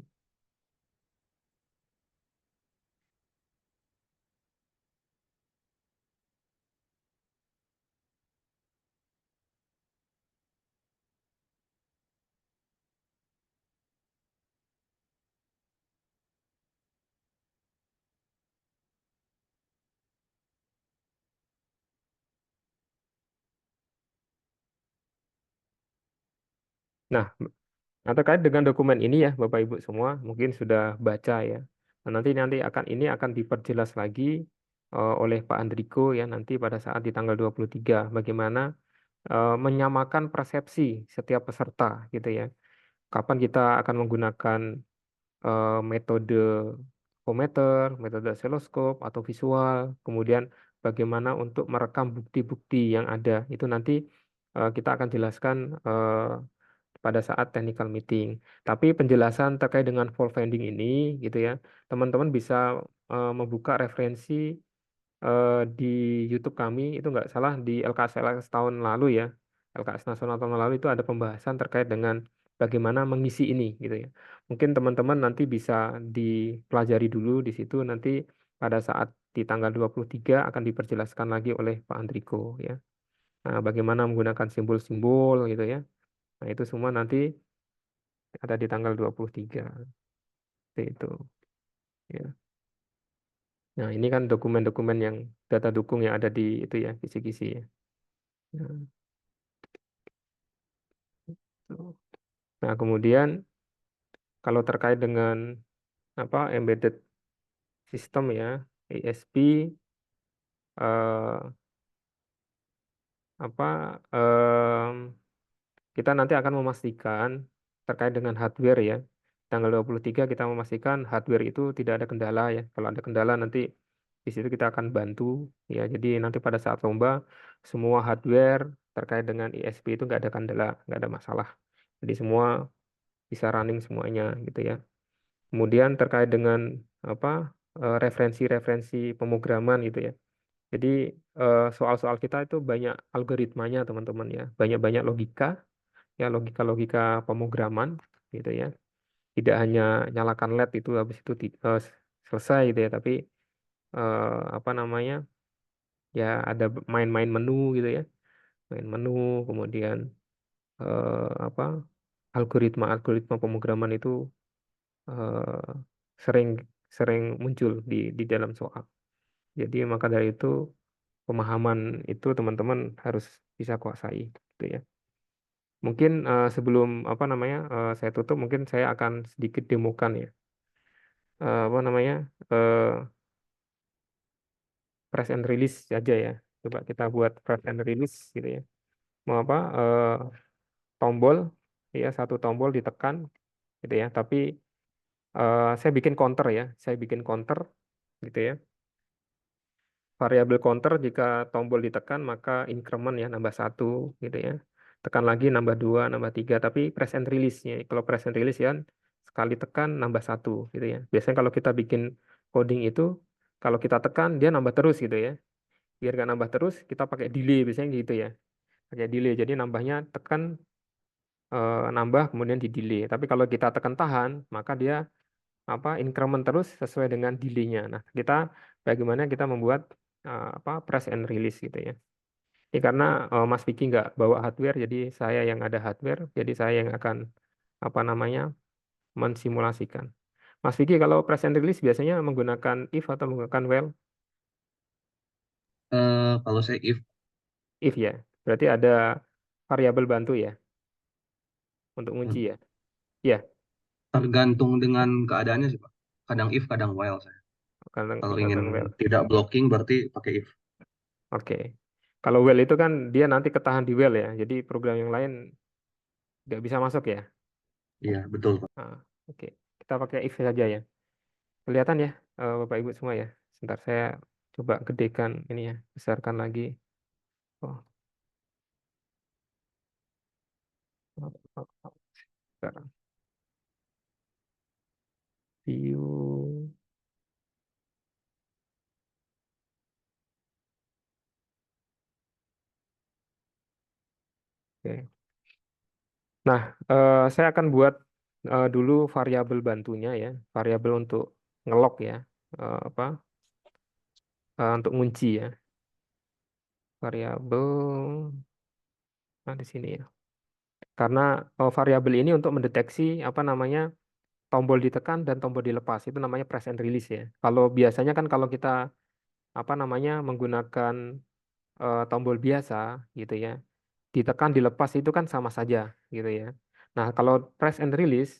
Nah, terkait dengan dokumen ini ya, Bapak Ibu semua mungkin sudah baca ya. Nah, nanti akan diperjelas lagi oleh Pak Andriko ya nanti pada saat di tanggal 23 bagaimana menyamakan persepsi setiap peserta gitu ya. Kapan kita akan menggunakan metode fotometer, metode oscilloscope atau visual, kemudian bagaimana untuk merekam bukti-bukti yang ada. Itu nanti kita akan jelaskan pada saat technical meeting. Tapi penjelasan terkait dengan fault finding ini gitu ya, teman-teman bisa membuka referensi di YouTube kami, itu nggak salah di LKS tahun lalu ya, LKS nasional tahun lalu itu ada pembahasan terkait dengan bagaimana mengisi ini gitu ya. Mungkin teman-teman nanti bisa dipelajari dulu di situ, nanti pada saat di tanggal 23 akan diperjelaskan lagi oleh Pak Andriko ya. Nah, bagaimana menggunakan simbol-simbol gitu ya. Nah, itu semua nanti ada di tanggal 23. Seperti itu. Ya. Nah, ini kan dokumen-dokumen yang data dukung yang ada di itu ya, kisi-kisi ya. Nah, nah, kemudian kalau terkait dengan embedded system ya, ESP eh, kita nanti akan memastikan terkait dengan hardware ya. Tanggal 23 kita memastikan hardware itu tidak ada kendala ya. Kalau ada kendala nanti di situ kita akan bantu ya. Jadi nanti pada saat lomba semua hardware terkait dengan ESP itu nggak ada kendala, nggak ada masalah. Jadi semua bisa running semuanya gitu ya. Kemudian terkait dengan apa referensi-referensi pemrograman gitu ya. Jadi soal-soal kita itu banyak algoritmanya teman-teman ya, banyak-banyak logika ya, logika-logika pemrograman gitu ya. Tidak hanya nyalakan LED itu habis itu selesai gitu ya, tapi apa namanya ya ada main-main menu gitu ya, main menu, kemudian apa algoritma pemrograman itu eh, sering sering muncul di dalam soal. Jadi maka dari itu pemahaman itu teman-teman harus bisa kuasai gitu ya. Mungkin sebelum apa namanya saya tutup, mungkin saya akan sedikit demokan ya apa namanya press and release aja ya. Coba kita buat press and release gitu ya. Mau apa tombol ya, satu tombol ditekan gitu ya. Tapi saya bikin counter ya. Saya bikin counter gitu ya. Variabel counter jika tombol ditekan maka increment ya nambah 1 gitu ya. Tekan lagi nambah 2, nambah 3. Tapi press and release-nya. Kalau press and release ya sekali tekan nambah 1 gitu ya. Biasanya kalau kita bikin coding itu kalau kita tekan dia nambah terus gitu ya. Biar nggak nambah terus kita pakai delay biasanya gitu ya. Pakai delay. Jadi nambahnya tekan nambah kemudian di delay. Tapi kalau kita tekan tahan maka dia apa increment terus sesuai dengan delay-nya. Nah, kita bagaimana kita membuat apa press and release gitu ya. Ini karena Mas Vicky nggak bawa hardware, jadi saya yang ada hardware, jadi saya yang akan apa namanya mensimulasikan. Mas Vicky kalau press and release biasanya menggunakan if atau menggunakan while? Kalau saya if, If ya. Berarti ada variabel bantu ya untuk ngunci ya. Ya, tergantung dengan keadaannya sih Pak. Kadang if, kadang while saya. kadang Kalau ingin kadang while. tidak blocking berarti pakai if. Oke. Kalau while itu kan dia nanti ketahan di while ya. Jadi program yang lain nggak bisa masuk ya. Iya, betul Pak. Nah, oke. Kita pakai if saja ya. Kelihatan ya, Bapak Ibu semua ya. Sebentar saya coba gedekan ini ya, besarkan lagi. Oh, sekarang view. Oke. Nah, saya akan buat dulu variabel bantunya ya, variabel untuk ngelok ya, apa untuk ngunci ya, variabel. Nah di sini ya. Karena variabel ini untuk mendeteksi apa namanya tombol ditekan dan tombol dilepas itu namanya press and release ya. Kalau biasanya kan kalau kita apa namanya menggunakan tombol biasa gitu ya, ditekan dilepas itu kan sama saja gitu ya. Nah kalau press and release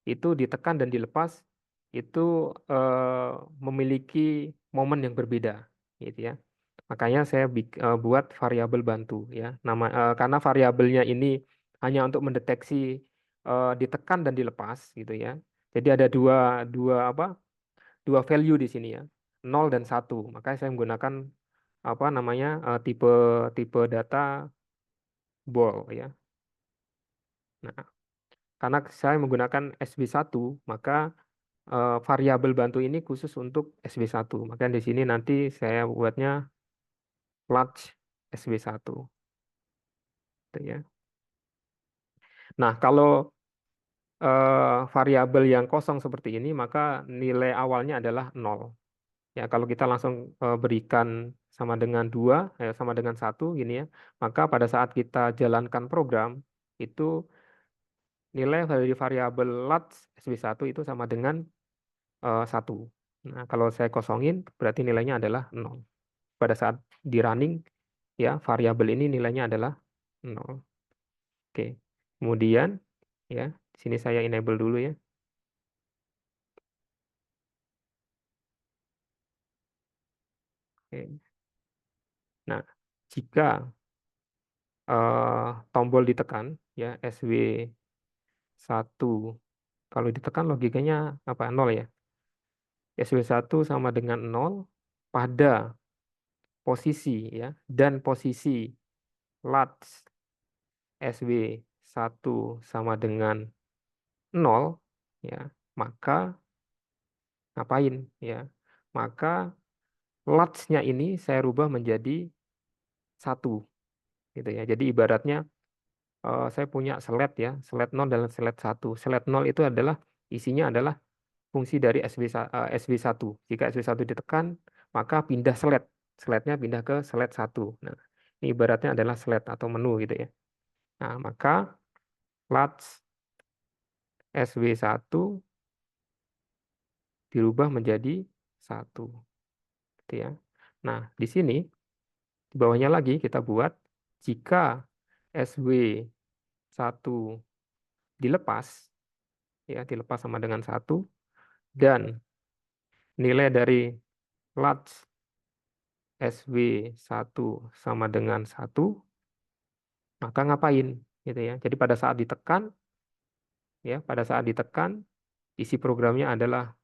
itu ditekan dan dilepas itu memiliki momen yang berbeda gitu ya. Makanya saya buat variabel bantu ya. Karena variabelnya ini hanya untuk mendeteksi ditekan dan dilepas gitu ya. Jadi ada dua dua apa? Dua value di sini ya. 0 dan 1. Makanya saya menggunakan apa namanya tipe tipe data ball ya. Nah, karena saya menggunakan SB1, maka variabel bantu ini khusus untuk SB1. Maka di sini nanti saya buatnya large SB1. Gitu ya. Nah, kalau variabel yang kosong seperti ini, maka nilai awalnya adalah 0. Ya, kalau kita langsung berikan sama dengan 2, sama dengan 1, gini ya, maka pada saat kita jalankan program, itu nilai dari variabel large SB1 itu sama dengan 1. Nah, kalau saya kosongin, berarti nilainya adalah 0. Pada saat di running, ya variabel ini nilainya adalah 0. Oke. Kemudian, ya, di sini saya enable dulu ya. Oke. Nah, jika tombol ditekan, ya SW1, kalau ditekan logikanya apa? 0 ya. SW1 sama dengan 0 pada posisi ya dan posisi large SW1 sama dengan 0, ya, maka ngapain? Ya, maka large-nya ini saya rubah menjadi 1, gitu ya. Jadi ibaratnya saya punya sled ya, sled 0 dan sled 1. Sled 0 itu adalah isinya adalah fungsi dari SW1. Jika SW1 ditekan, maka pindah sled. Slednya pindah ke sled 1. Nah, ini ibaratnya adalah sled atau menu gitu ya. Nah, maka large SW1 dirubah menjadi 1. Gitu ya. Nah, di sini, di bawahnya lagi kita buat, jika SW1 dilepas, ya dilepas sama dengan 1, dan nilai dari large SW1 sama dengan 1, maka ngapain? Gitu ya. Jadi pada saat ditekan, ya pada saat ditekan, isi programnya adalah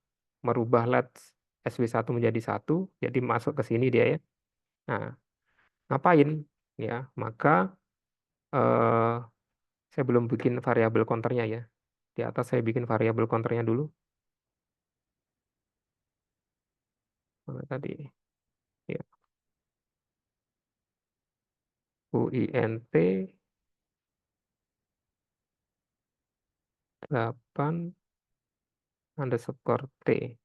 merubah large SW1 menjadi 1, jadi masuk ke sini dia ya. Nah, ngapain? Ya, maka eh, saya belum bikin variabel counternya ya. Di atas saya bikin variabel counternya dulu. Mana tadi? Ya, UINT 8 underscore T.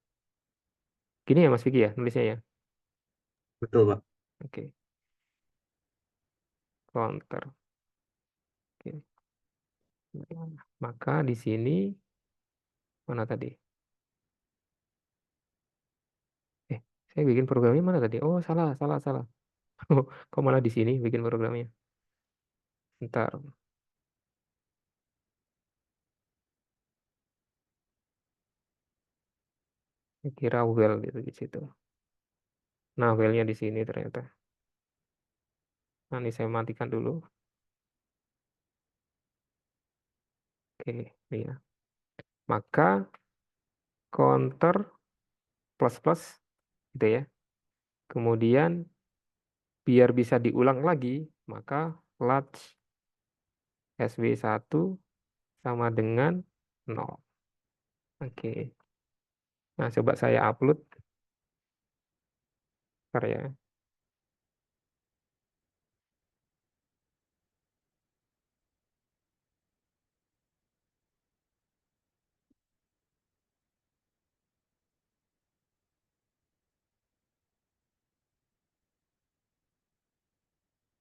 Gini ya Mas Vicky ya, nulisnya ya. Betul, Pak. Oke, counter. Oke. Maka di sini mana tadi? Saya bikin programnya mana tadi? Oh, salah, salah, salah. Kok malah di sini bikin programnya? Ntar, saya kira well gitu di situ. Nah, well-nya di sini ternyata. Nah, ini saya matikan dulu. Oke, ini ya. Maka counter plus plus gitu ya. Kemudian biar bisa diulang lagi, maka large SW1 sama dengan 0. Oke. Nah, coba saya upload. Bentar ya.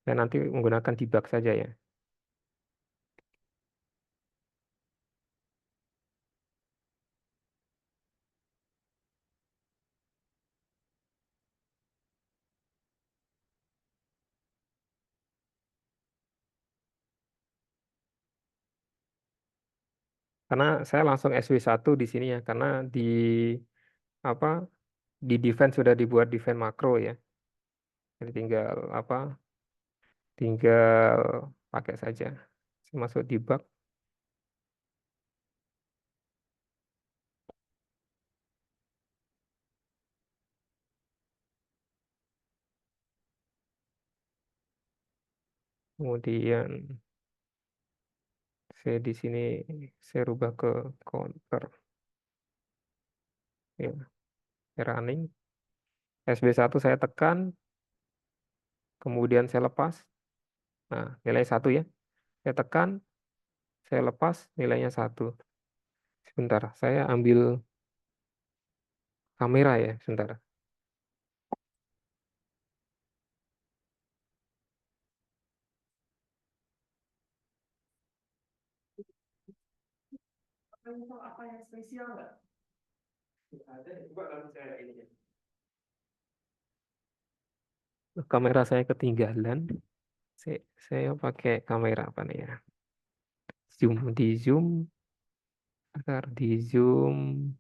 Dan nanti menggunakan debug saja ya. Karena saya langsung SW1 di sini ya, karena di apa di defense sudah dibuat defense makro ya. Jadi tinggal tinggal pakai saja. Saya masuk debug. Kemudian saya di sini saya rubah ke counter. Ya, running. SB1 saya tekan, kemudian saya lepas. Nah, nilai 1 ya. Saya tekan, saya lepas, nilainya 1. Sebentar, saya ambil kamera ya, sebentar. Apa yang spesial nggak? Ada, coba kalau saya ini ya. Kamera saya ketinggalan. Saya pakai kamera apa nih ya? Di zoom, agar di zoom.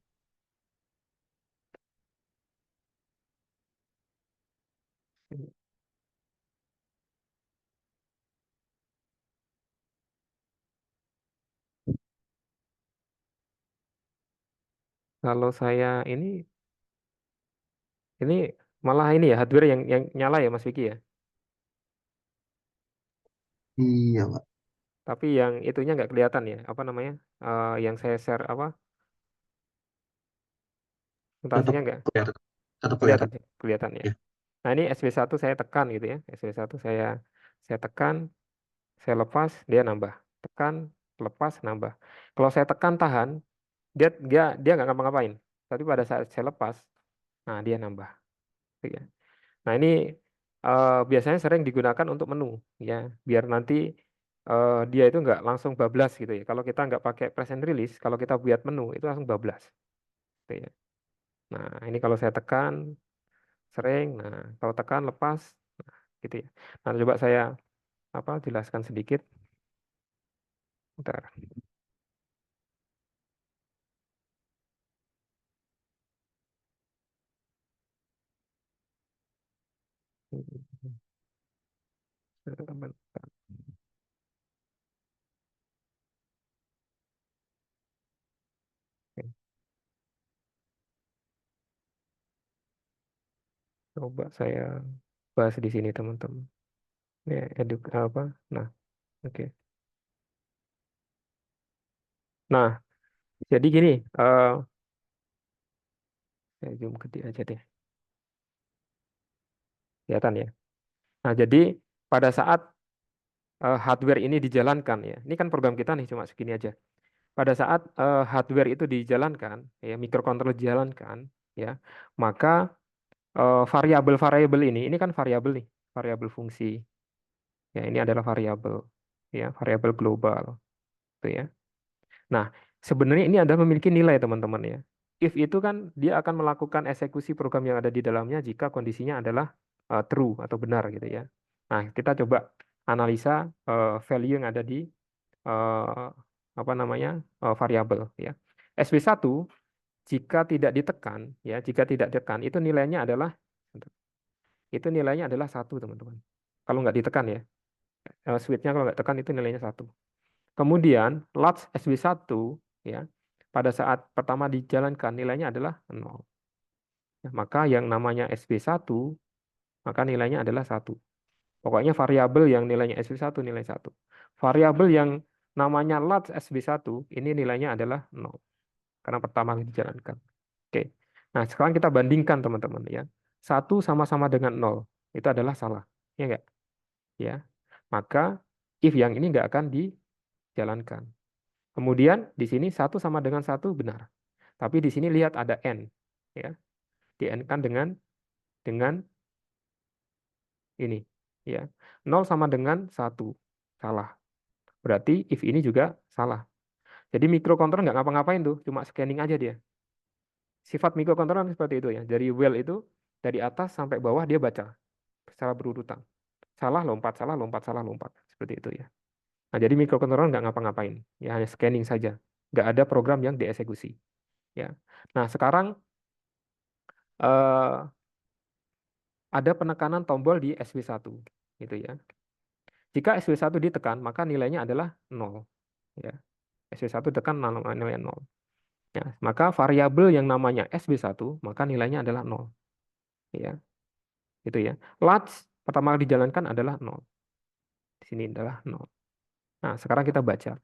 Kalau saya ini malah ini ya hardware yang nyala ya Mas Vicky ya. Iya, Pak. Tapi yang itunya nggak kelihatan ya, apa namanya? Yang saya share apa? Tetap Mutasinya nggak kelihatan. Tetap kelihatan, kelihatan. kelihatan ya. Ya. Nah, ini SB1 saya tekan gitu ya. SB1 saya tekan, saya lepas, dia nambah. Tekan, lepas, nambah. Kalau saya tekan tahan, dia nggak ngapa-ngapain. Tapi pada saat saya lepas, nah dia nambah. Gitu ya. Nah, ini biasanya sering digunakan untuk menu ya, biar nanti dia itu nggak langsung bablas gitu ya. Kalau kita nggak pakai press and release, kalau kita buat menu itu langsung bablas. Gitu ya. Nah, ini kalau saya tekan sering, nah kalau tekan lepas, nah, gitu ya. Nah, coba saya jelaskan sedikit. Bentar. Bentar. Oke. Coba saya bahas di sini teman-teman. Ya, apa? Nah, oke. Nah, jadi gini, saya zoom gede aja deh, kelihatan ya. Nah, jadi pada saat hardware ini dijalankan ya, ini kan program kita nih cuma segini aja. Pada saat hardware itu dijalankan, ya microcontroller dijalankan, ya, maka variabel-variabel ini kan variabel nih, variabel fungsi. Ya, ini adalah variabel, ya, variabel global, gitu ya. Nah, sebenarnya ini adalah memiliki nilai teman-teman ya. If itu kan dia akan melakukan eksekusi program yang ada di dalamnya jika kondisinya adalah true atau benar gitu ya. Nah, kita coba analisa value yang ada di eh, apa namanya variabel ya. SB1 jika tidak ditekan ya, jika tidak ditekan itu nilainya adalah satu teman-teman. Kalau nggak ditekan ya, switch-nya kalau nggak tekan itu nilainya satu. Kemudian latch SB1 ya, pada saat pertama dijalankan nilainya adalah 0. Ya, maka yang namanya SB1 maka nilainya adalah satu. Pokoknya variabel yang nilainya SB1 nilai 1. Variabel yang namanya latch SB1 ini nilainya adalah 0 karena pertama dijalankan. Oke. Nah, sekarang kita bandingkan teman-teman ya. 1 sama-sama dengan 0 itu adalah salah. Ya enggak? Ya. Maka if yang ini enggak akan dijalankan. Kemudian di sini 1 sama dengan 1 benar. Tapi di sini lihat ada N. Ya. Di N kan dengan ini. Ya. 0 sama dengan 1. Salah. Berarti if ini juga salah. Jadi mikrokontroler nggak ngapa-ngapain tuh. Cuma scanning aja dia. Sifat mikrokontroler seperti itu ya. Dari well itu, dari atas sampai bawah dia baca. Secara berurutan. Salah, lompat, salah, lompat, salah, lompat. Seperti itu ya. Nah, jadi mikrokontroler nggak ngapa-ngapain. Ya, hanya scanning saja. Nggak ada program yang dieksekusi. Ya. Nah, sekarang ada penekanan tombol di SW1 gitu ya. Jika SW1 ditekan, maka nilainya adalah 0 ya. SW1 tekan nilai 0. Ya, maka variabel yang namanya SB1 maka nilainya adalah 0 ya. Gitu ya. Latch pertama kali dijalankan adalah 0. Di sini adalah 0. Nah, sekarang kita baca.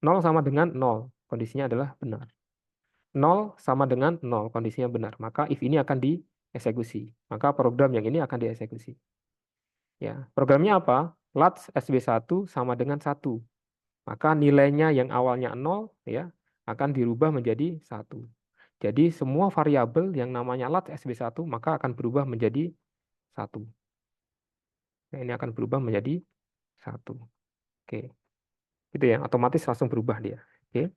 0 sama dengan 0, kondisinya adalah benar. 0 sama dengan 0, kondisinya benar. Maka if ini akan dieksekusi. Maka program yang ini akan dieksekusi. Ya, programnya apa? Latch SB1 sama dengan 1. Maka nilainya yang awalnya 0 ya akan dirubah menjadi 1. Jadi semua variabel yang namanya latch SB1 maka akan berubah menjadi 1. Nah, ini akan berubah menjadi 1. Oke. Gitu ya, otomatis langsung berubah dia. Oke.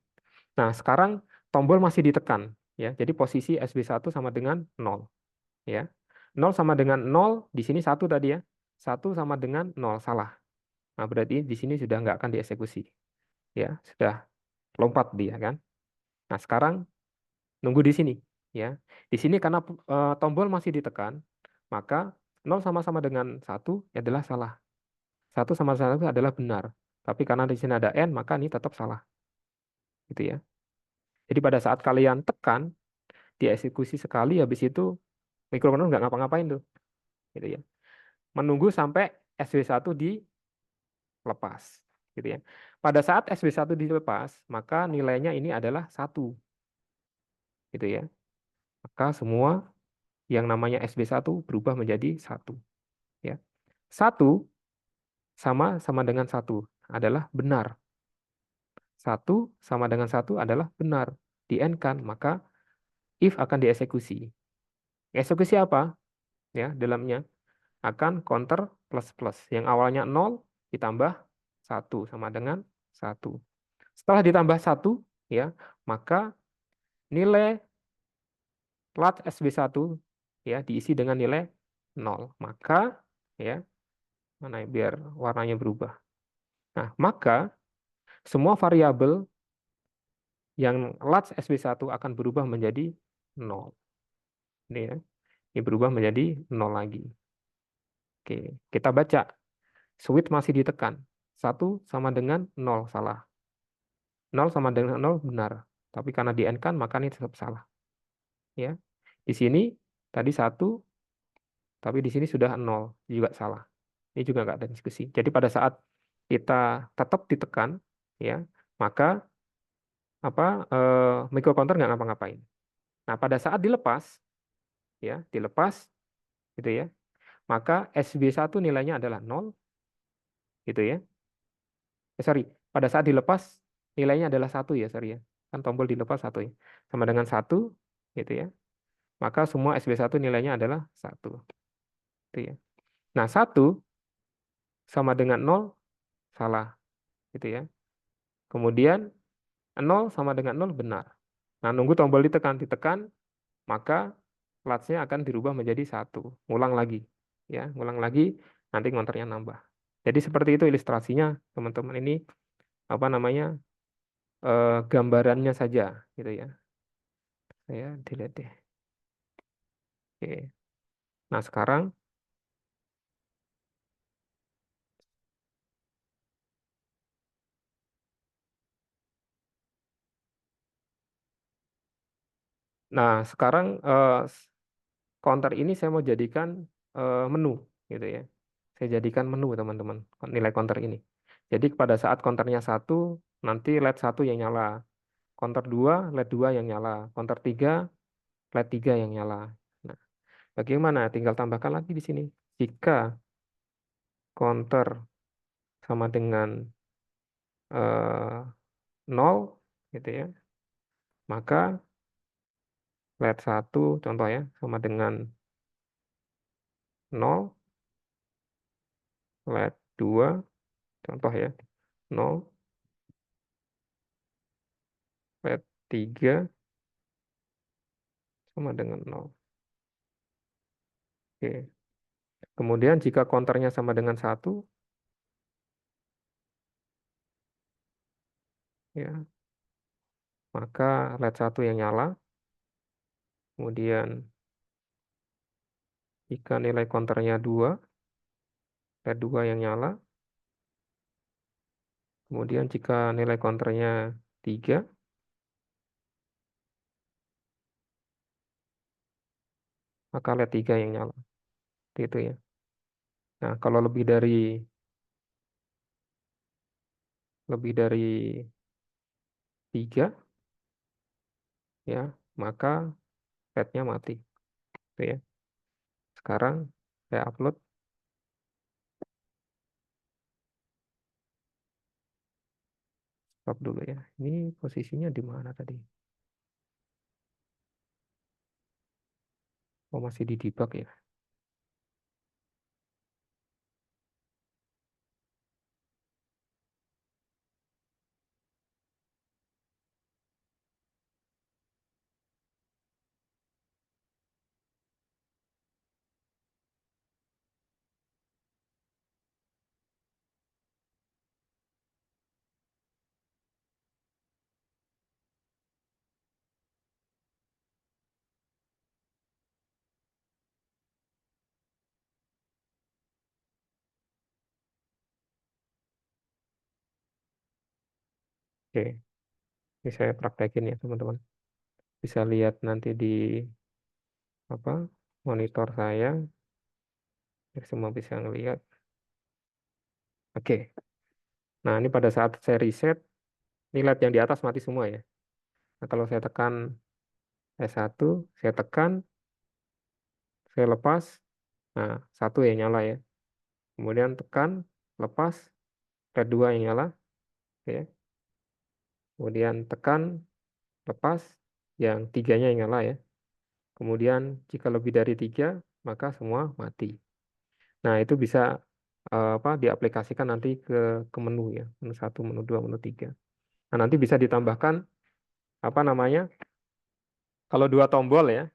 Nah, sekarang tombol masih ditekan ya. Jadi posisi SB1 sama dengan 0 ya. 0 sama dengan 0, di sini 1 tadi ya. 1 sama dengan 0, salah. Nah, berarti di sini sudah nggak akan dieksekusi. Ya, sudah lompat dia kan. Nah, sekarang nunggu di sini ya. Di sini karena tombol masih ditekan, maka 0 sama-sama dengan 1 adalah salah. 1 sama 1 adalah benar. Tapi karena di sini ada N, maka ini tetap salah. Gitu ya. Jadi pada saat kalian tekan, dieksekusi sekali, habis itu mikrokontroler nggak ngapa-ngapain tuh. Gitu ya. Menunggu sampai SW1 dilepas. Gitu ya. Pada saat SB1 dilepas, maka nilainya ini adalah 1. Gitu ya. Maka semua yang namanya SB1 berubah menjadi 1. Ya. 1 sama dengan 1 adalah benar. 1 sama dengan 1 adalah benar. Di N-kan, maka if akan dieksekusi. Eksekusi apa? Ya, dalamnya akan counter plus-plus. Yang awalnya 0 ditambah 1 sama dengan 1. Setelah ditambah 1, ya, maka nilai lat SB1 ya diisi dengan nilai 0. Maka ya, mana ya, biar warnanya berubah. Nah, maka semua variabel yang lat SB1 akan berubah menjadi 0. Ini ya. Ini berubah menjadi 0 lagi. Oke, kita baca. Switch masih ditekan. 1 sama dengan 0, salah. 0 sama dengan 0, benar. Tapi karena di N-kan, maka ini tetap salah. Ya. Di sini, tadi 1, tapi di sini sudah 0, juga salah. Ini juga nggak ada diskusi. Jadi pada saat kita tetap ditekan, ya, maka microcounter nggak ngapa-ngapain. Nah, pada saat dilepas, ya, gitu ya, maka SB1 nilainya adalah 0, gitu ya. Sorry, pada saat dilepas nilainya adalah 1 ya, sorry ya. Kan tombol dilepas 1 ya. Sama dengan 1, gitu ya. Maka semua SB1 nilainya adalah 1. Gitu ya. Nah, 1 sama dengan 0, salah. Gitu ya. Kemudian 0 sama dengan 0, benar. Nah, nunggu tombol ditekan, maka latch-nya akan dirubah menjadi 1. Ngulang lagi. Ya, ngulang lagi, nanti counternya nambah. Jadi seperti itu ilustrasinya, teman-teman. Ini apa namanya? Gambarannya saja, gitu ya. Saya delete deh. Oke. Nah, sekarang counter ini saya mau jadikan menu, gitu ya. Saya jadikan menu, teman-teman, nilai counter ini. Jadi pada saat counternya 1, nanti LED 1 yang nyala. Counter 2, LED 2 yang nyala. Counter 3, LED 3 yang nyala. Nah, bagaimana? Tinggal tambahkan lagi di sini. Jika counter sama dengan 0, gitu ya, maka LED 1 contoh ya, sama dengan 0, LED 2 contoh ya, 0, LED 3 sama dengan 0. Oke. Kemudian jika counternya sama dengan 1, ya, maka LED 1 yang nyala. Kemudian jika nilai counternya 2, LED 2 yang nyala. Kemudian jika nilai counternya 3, maka LED 3 yang nyala. Itu ya. Nah, kalau lebih dari 3, ya, maka LED-nya mati. Itu ya. Sekarang saya upload. Stop dulu ya. Ini posisinya di mana tadi? Oh, masih di debug ya. Oke, ini saya praktekin ya teman-teman. Bisa lihat nanti di monitor saya, biar semua bisa ngelihat. Oke, Nah, ini pada saat saya reset, ini LED yang di atas mati semua ya. Nah, kalau saya tekan S1, saya tekan, saya lepas, nah, 1 yang nyala ya. Kemudian tekan, lepas, LED 2 yang nyala, ya. Kemudian tekan, lepas, yang 3-nya yang nyala ya. Kemudian jika lebih dari 3, maka semua mati. Nah, itu bisa diaplikasikan nanti ke menu ya, menu 1, menu 2, menu 3. Nah, nanti bisa ditambahkan apa namanya? Kalau 2 tombol ya.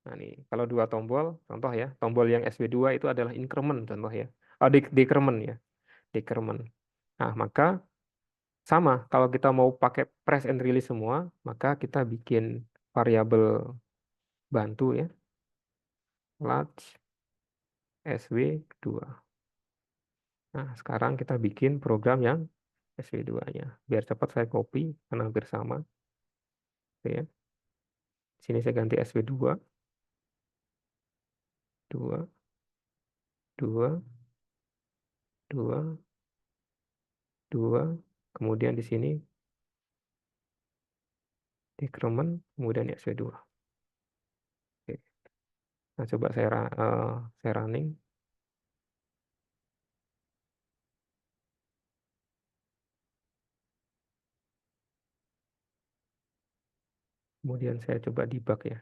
Nah, nih, kalau 2 tombol, contoh ya, tombol yang SW2 itu adalah increment contoh ya. Oh, decrement ya, decrement. Nah, maka sama, kalau kita mau pakai press and release semua, maka kita bikin variabel bantu ya, large SW2. Nah, sekarang kita bikin program yang SW2-nya. Biar cepat saya copy, karena hampir sama. Oke ya. Sini saya ganti SW2. 2, 2, 2, 2. Kemudian di sini decrement, kemudian SW2. Oke. Nah, coba saya running. Kemudian saya coba debug ya.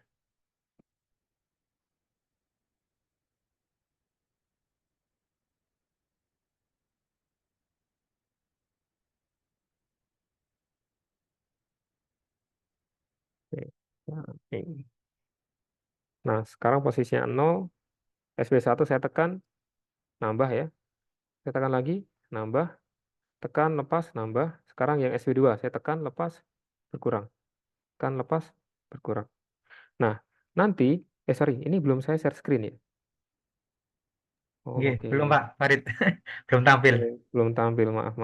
Oke. Running. Nah, sekarang posisinya 0. SW1 saya tekan, nambah ya. Saya tekan lagi, nambah. Tekan, lepas, nambah. Sekarang yang SW2, saya tekan, lepas, berkurang. Tekan, lepas, berkurang. Nah, nanti, sorry, ini belum saya share screen ya. Oh, Nggih, oke. belum Pak Farid. Belum tampil. Belum tampil, maaf.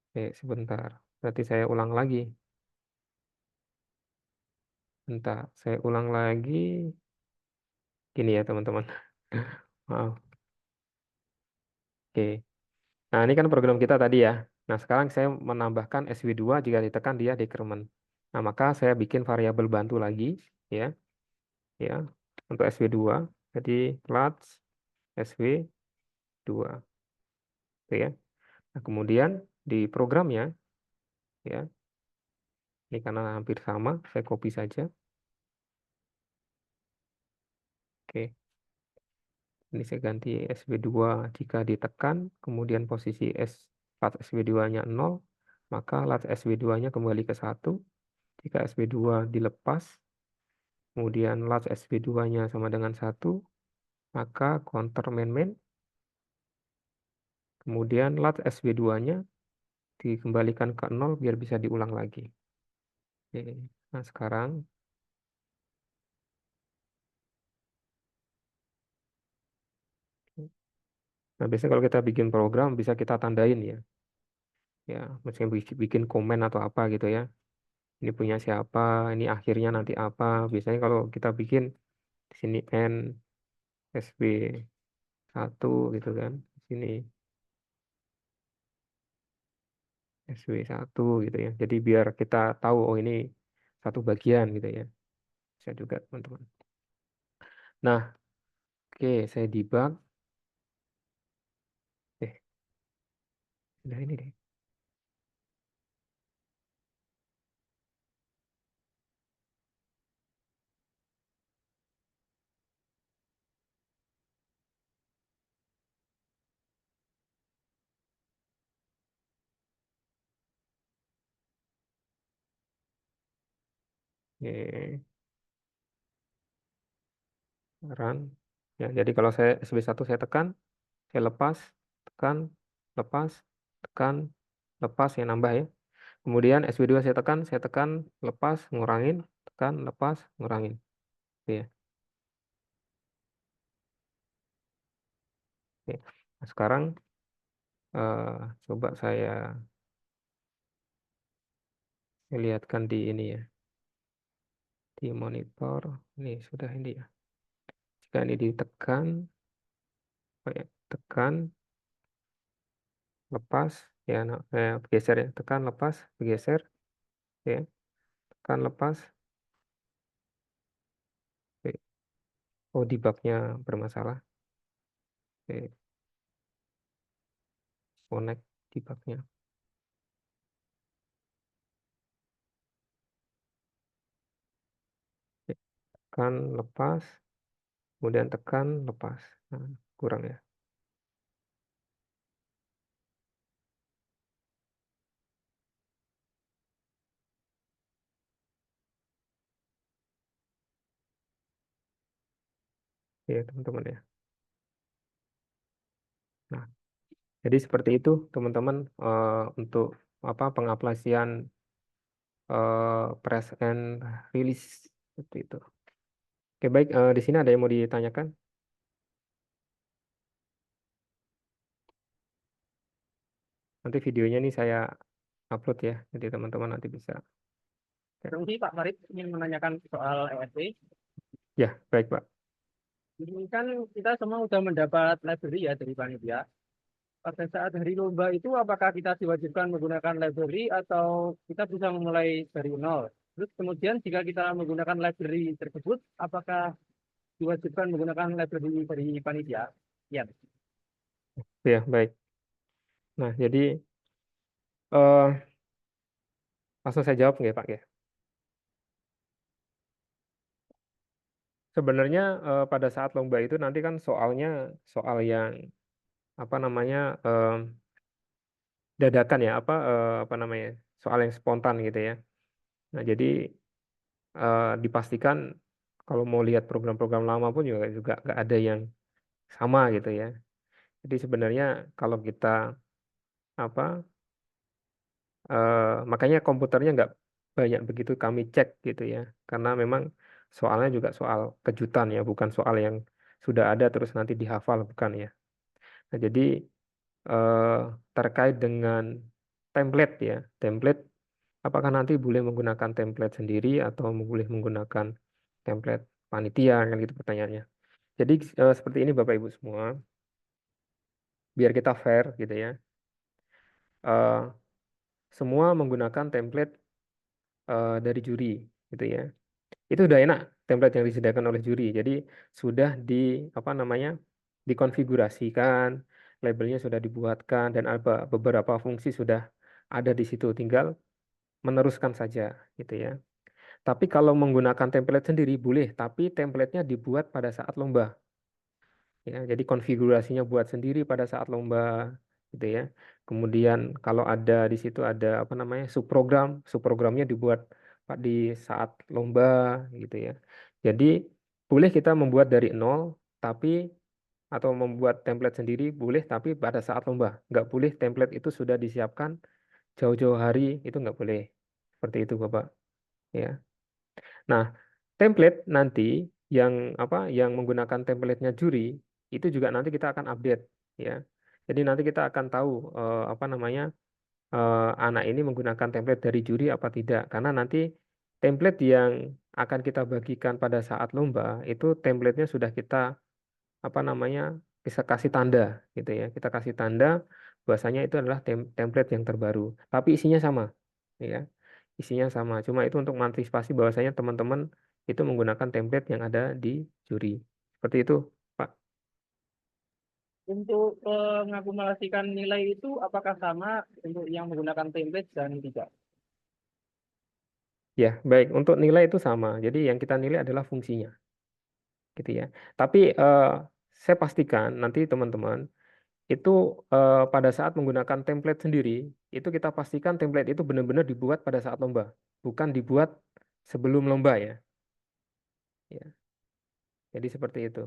Oke, sebentar. Berarti saya ulang lagi. Bentar, saya ulang lagi. Gini ya, teman-teman. Maaf. Oke. Nah, ini kan program kita tadi ya. Nah, sekarang saya menambahkan SW2 jika ditekan dia decrement. Nah, maka saya bikin variabel bantu lagi ya. Ya, untuk SW2. Jadi large SW2. Oke ya. Nah, kemudian di programnya ya. Ini karena hampir sama, saya copy saja. Oke. Ini saya ganti SW2 jika ditekan, kemudian posisi lat SW2-nya 0, maka lat SW2-nya kembali ke 1. Jika SW2 dilepas, kemudian lat SW2-nya sama dengan 1, maka counter main, kemudian lat SW2-nya dikembalikan ke 0 biar bisa diulang lagi. Oke. Nah, sekarang nah, biasanya kalau kita bikin program bisa kita tandain ya. Ya, misalnya bikin komen atau apa gitu ya. Ini punya siapa, ini akhirnya nanti apa. Biasanya kalau kita bikin di sini N SB1 gitu kan. Di sini SB1 gitu ya. Jadi biar kita tahu oh ini satu bagian gitu ya. Bisa juga teman-teman. Nah, oke, saya debug. Udah ini deh. Oke, run. Ya, jadi kalau saya SB1 saya tekan, saya lepas, tekan, lepas, tekan, lepas, ya nambah ya. Kemudian SW2 saya tekan, lepas, ngurangin, tekan, lepas, ngurangin. Oke ya. Oke. Nah, sekarang coba saya lihatkan di ini ya. Di monitor. Ini sudah ini ya. Jika ini ditekan, tekan, lepas, ya, bergeser ya, tekan, lepas, bergeser, ya, tekan, lepas. Oke. Oh, debugnya bermasalah. Oke. Connect debugnya. Oke. Tekan, lepas, kemudian tekan, lepas. Nah, kurang ya. Ya, teman-teman ya. Nah, jadi seperti itu teman-teman untuk apa pengaplikasian press and release seperti itu. Oke, baik, di sini ada yang mau ditanyakan? Nanti videonya ini saya upload ya, jadi teman-teman nanti bisa. Permisi Pak Farid ingin menanyakan soal ESP. Ya, baik Pak. Ini kan kita semua sudah mendapat library ya dari panitia. Pada saat hari lomba itu apakah kita diwajibkan menggunakan library atau kita bisa memulai dari nol? Terus kemudian jika kita menggunakan library tersebut, apakah diwajibkan menggunakan library dari panitia? Ya. Ya, baik. Nah, jadi eh langsung saya jawab nggak Pak ya? Sebenarnya pada saat lomba itu nanti kan soalnya soal yang apa namanya dadakan ya, apa namanya soal yang spontan gitu ya. Nah, jadi dipastikan kalau mau lihat program-program lama pun juga nggak ada yang sama gitu ya. Jadi sebenarnya kalau kita apa makanya komputernya nggak banyak begitu kami cek gitu ya, karena memang soalnya juga soal kejutan ya, bukan soal yang sudah ada terus nanti dihafal, bukan ya. Nah, jadi eh, terkait dengan template ya, template apakah nanti boleh menggunakan template sendiri atau boleh menggunakan template panitia kan gitu pertanyaannya. Jadi seperti ini Bapak Ibu semua, biar kita fair gitu ya. eh, Semua menggunakan template dari juri gitu ya. Itu udah enak template yang disediakan oleh juri. Jadi sudah di apa namanya dikonfigurasikan, labelnya sudah dibuatkan dan beberapa fungsi sudah ada di situ. Tinggal meneruskan saja gitu ya. Tapi kalau menggunakan template sendiri boleh, tapi templatenya dibuat pada saat lomba. Ya, jadi konfigurasinya buat sendiri pada saat lomba gitu ya. Kemudian kalau ada di situ ada apa namanya subprogram, subprogramnya dibuat di saat lomba gitu ya. Jadi boleh kita membuat dari nol, tapi atau membuat template sendiri boleh, tapi pada saat lomba nggak boleh template itu sudah disiapkan jauh-jauh hari, itu nggak boleh. Seperti itu Bapak. Ya. Nah, template nanti yang apa yang menggunakan templatenya juri itu juga nanti kita akan update ya. Jadi nanti kita akan tahu apa namanya anak ini menggunakan template dari juri apa tidak. Karena nanti template yang akan kita bagikan pada saat lomba itu templatenya sudah kita apa namanya bisa kasih tanda gitu ya. Kita kasih tanda bahwasanya itu adalah template yang terbaru. Tapi isinya sama ya. Isinya sama. Cuma itu untuk mengantisipasi bahwasanya teman-teman itu menggunakan template yang ada di juri. Seperti itu, Pak. Untuk mengakumulasikan nilai itu apakah sama untuk yang menggunakan template dan tidak? Ya, baik. Untuk nilai itu sama. Jadi yang kita nilai adalah fungsinya, gitu ya. Tapi saya pastikan nanti teman-teman itu pada saat menggunakan template sendiri, itu kita pastikan template itu benar-benar dibuat pada saat lomba, bukan dibuat sebelum lomba ya. Ya, jadi seperti itu.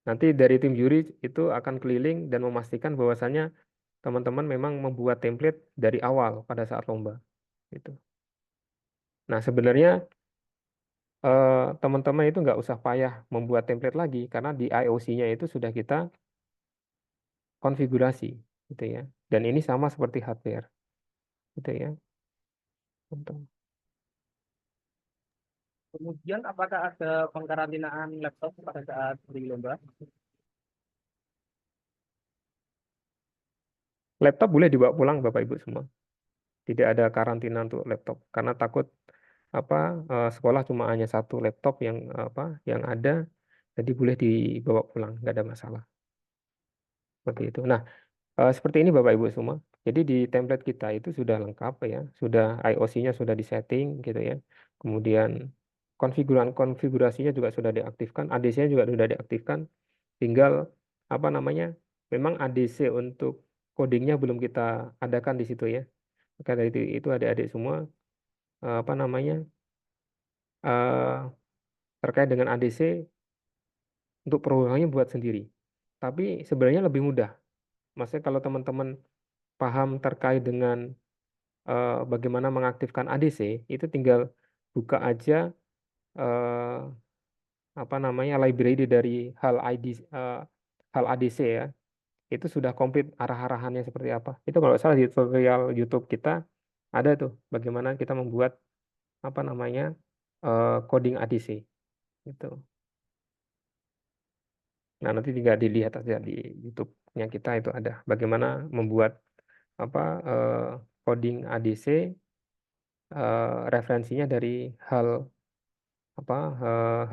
Nanti dari tim juri itu akan keliling dan memastikan bahwasannya teman-teman memang membuat template dari awal pada saat lomba. Gitu. Nah, sebenarnya teman-teman itu nggak usah payah membuat template lagi karena di IOC-nya itu sudah kita konfigurasi, gitu ya. Dan ini sama seperti hardware, gitu ya. Untuk Kemudian apakah ada pengkarantinaan laptop pada saat di lomba? Laptop boleh dibawa pulang Bapak Ibu semua. Tidak ada karantina untuk laptop karena takut sekolah cuma hanya satu laptop yang ada, jadi boleh dibawa pulang, nggak ada masalah. Seperti itu. Nah, seperti ini Bapak Ibu semua. Jadi di template kita itu sudah lengkap ya, sudah IOC-nya sudah disetting gitu ya. Kemudian konfigurasinya juga sudah diaktifkan, ADC-nya juga sudah diaktifkan. Tinggal memang ADC untuk codingnya belum kita adakan di situ ya. Maka dari itu adik-adik semua eh, terkait dengan ADC untuk programnya buat sendiri. Tapi sebenarnya lebih mudah. Maksudnya kalau teman-teman paham terkait dengan bagaimana mengaktifkan ADC, itu tinggal buka aja library dari hal ADC ya. Itu sudah komplit arah-arahannya seperti apa. Itu kalau nggak salah di tutorial YouTube kita ada tuh bagaimana kita membuat coding ADC gitu. Nah, nanti tinggal dilihat aja di YouTube-nya kita itu ada bagaimana membuat coding ADC, referensinya dari hal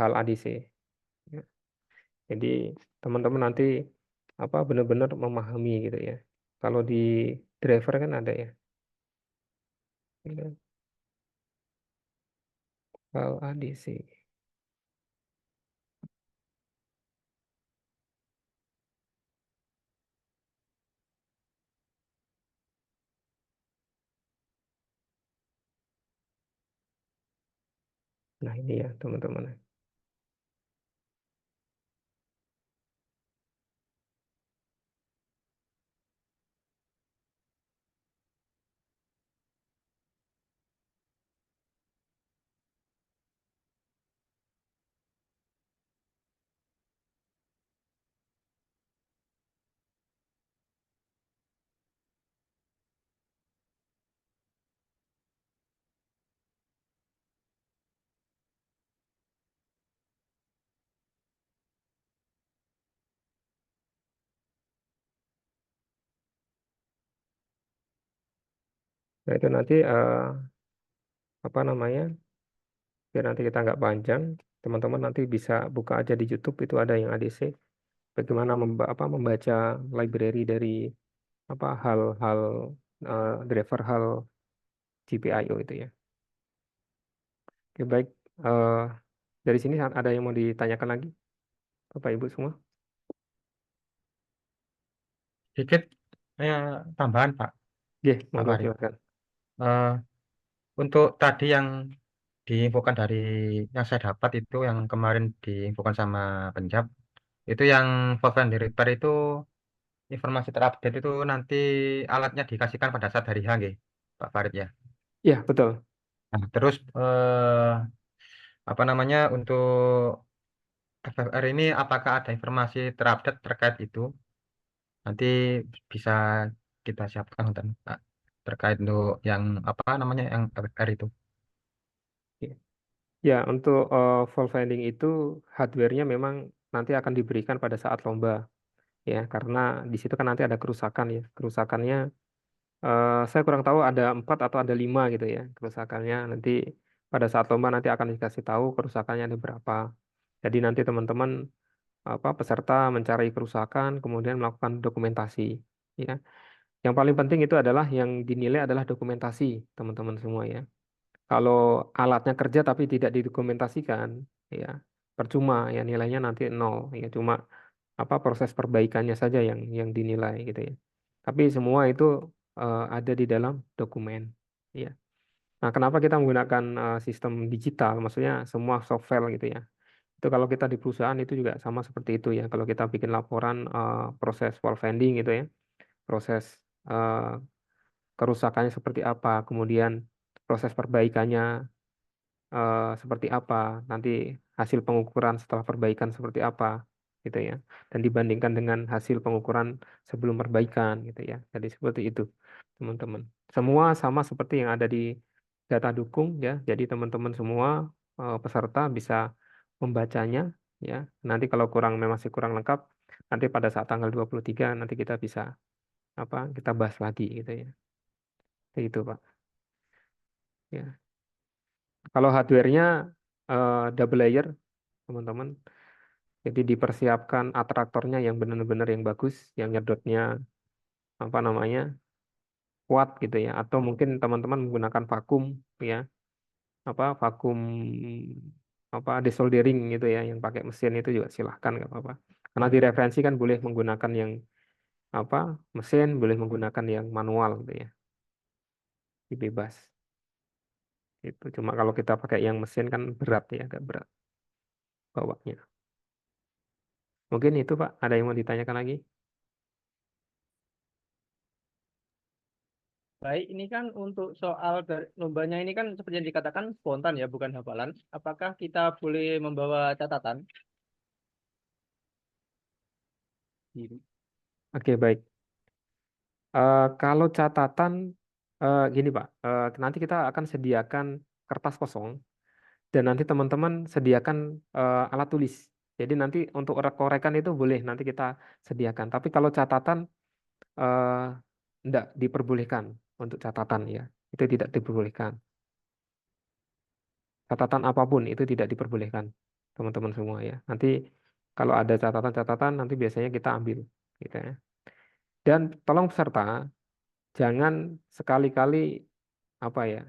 hal ADC. Ya. Jadi teman-teman nanti benar-benar memahami gitu ya. Kalau di driver kan ada ya. Gitu. Hal ADC. Nah, ini ya teman-teman. Nah, itu nanti biar nanti kita nggak panjang, teman-teman nanti bisa buka aja di YouTube itu ada yang ADC. Bagaimana membaca library dari hal-hal driver hal GPIO itu ya. Oke, baik. Dari sini ada yang mau ditanyakan lagi, Bapak Ibu semua? Sedikit tambahan Pak Oke, Pak monggo Farid. silakan. Eh, untuk tadi yang diinfokan dari yang saya dapat itu yang kemarin diinfokan sama Penjab itu yang Volkswagen Repair itu informasi terupdate itu nanti alatnya dikasihkan pada saat hari H nggih, Pak Farid ya. Iya, betul. Nah, terus untuk FFR ini apakah ada informasi terupdate terkait itu? Nanti bisa kita siapkan untuk Pak, terkait untuk yang yang FFR itu. Ya, untuk fall finding itu hardware-nya memang nanti akan diberikan pada saat lomba ya, karena di situ kan nanti ada kerusakan ya. Kerusakannya saya kurang tahu ada 4 atau ada 5 gitu ya kerusakannya. Nanti pada saat lomba nanti akan dikasih tahu kerusakannya ada berapa. Jadi nanti teman-teman peserta mencari kerusakan kemudian melakukan dokumentasi ya. Yang paling penting itu adalah yang dinilai adalah dokumentasi teman-teman semua ya. Kalau alatnya kerja tapi tidak didokumentasikan, ya percuma ya nilainya nanti nol ya cuma proses perbaikannya saja yang dinilai gitu ya. Tapi semua itu ada di dalam dokumen, ya. Nah, kenapa kita menggunakan sistem digital? Maksudnya semua software gitu ya. Itu kalau kita di perusahaan itu juga sama seperti itu ya. Kalau kita bikin laporan proses fault finding gitu ya, proses eh, kerusakannya seperti apa, kemudian proses perbaikannya seperti apa, nanti hasil pengukuran setelah perbaikan seperti apa, gitu ya. Dan dibandingkan dengan hasil pengukuran sebelum perbaikan, gitu ya. Jadi seperti itu, teman-teman. Semua sama seperti yang ada di data dukung, ya. Jadi teman-teman semua peserta bisa membacanya, ya. Nanti kalau masih kurang lengkap, nanti pada saat tanggal 23 nanti kita bisa kita bahas lagi gitu ya. Itu Pak. Ya. Kalau hardware-nya double layer teman-teman. Jadi dipersiapkan atraktornya yang benar-benar yang bagus, yang nyedotnya apa namanya kuat gitu ya. Atau mungkin teman-teman menggunakan vakum ya, vakum desoldering gitu ya, yang pakai mesin itu juga silahkan nggak apa-apa. Karena di referensi kan boleh menggunakan yang apa mesin, boleh menggunakan yang manual gitu ya, bebas. Itu cuma kalau kita pakai yang mesin kan berat ya, agak berat bawanya. Mungkin itu Pak, ada yang mau ditanyakan lagi? Baik, ini kan untuk soal lombanya ini kan seperti yang dikatakan spontan ya, bukan hafalan. Apakah kita boleh membawa catatan? Gitu. Oke, baik. Kalau catatan gini Pak, nanti kita akan sediakan kertas kosong dan nanti teman-teman sediakan alat tulis. Jadi nanti untuk korek-korekan itu boleh nanti kita sediakan. Tapi kalau catatan enggak diperbolehkan untuk catatan ya. Itu tidak diperbolehkan. Catatan apapun itu tidak diperbolehkan teman-teman semua ya. Nanti kalau ada catatan-catatan nanti biasanya kita ambil gitu ya. Dan tolong peserta jangan sekali-kali apa ya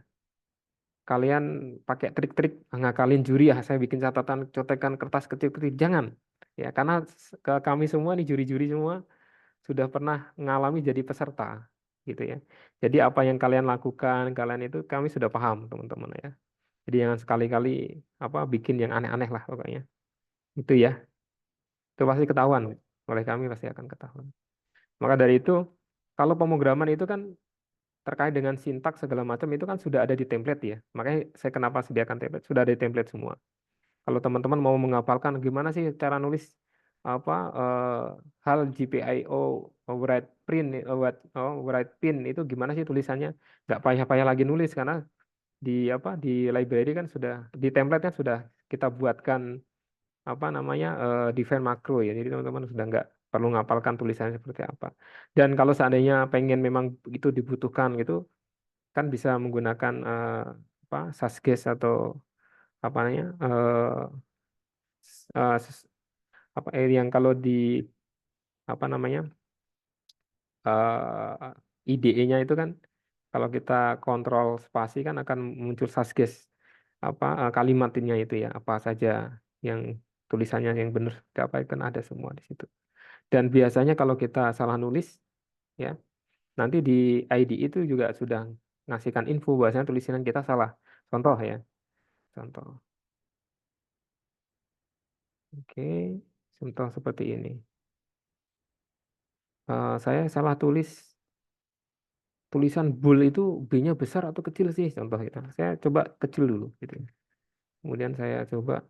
kalian pakai trik-trik ngakalin juri ya saya bikin catatan contekan kertas kecil-kecil jangan ya karena ke kami semua nih juri-juri semua sudah pernah mengalami jadi peserta gitu ya jadi apa yang kalian lakukan kalian itu kami sudah paham teman-teman ya jadi jangan sekali-kali bikin yang aneh-aneh lah pokoknya itu ya itu pasti ketahuan oleh kami pasti akan ketahuan maka dari itu kalau pemrograman itu kan terkait dengan sintaks segala macam itu kan sudah ada di template ya. Makanya saya kenapa sediakan template, sudah ada di template semua. Kalau teman-teman mau menghafalkan gimana sih cara nulis apa hal GPIO override print override pin itu gimana sih tulisannya? Nggak payah-payah lagi nulis karena di library kan sudah di template kan sudah kita buatkan define makro ya. Jadi teman-teman sudah nggak perlu ngapalkan tulisannya seperti apa. Dan kalau seandainya pengen memang itu dibutuhkan gitu, kan bisa menggunakan Sasges atau apa namanya yang kalau di apa namanya IDE-nya itu kan kalau kita kontrol spasi kan akan muncul Sasges kalimatnya itu ya apa saja yang tulisannya yang benar seperti apa itu kan ada semua di situ. Dan biasanya kalau kita salah nulis ya nanti di ID itu juga sudah ngasihkan info bahwasanya tulisan kita salah. Contoh ya. Contoh. Oke, contoh seperti ini. Saya salah tulis tulisan bull itu B-nya besar atau kecil sih contoh itu. Saya coba kecil dulu gitu. Kemudian saya coba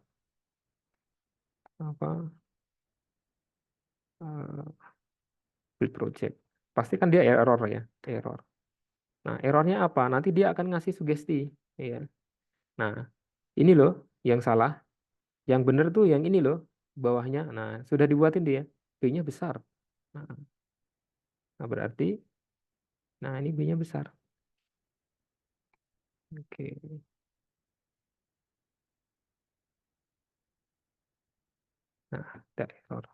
build project. Pasti kan dia error ya, error. Nah, errornya apa? Nanti dia akan ngasih sugesti, ya. Nah, ini loh yang salah. Yang benar tuh yang ini loh bawahnya. Nah, sudah dibuatin dia. B-nya besar. Nah, berarti ini B-nya besar. Oke. Nah, ada error.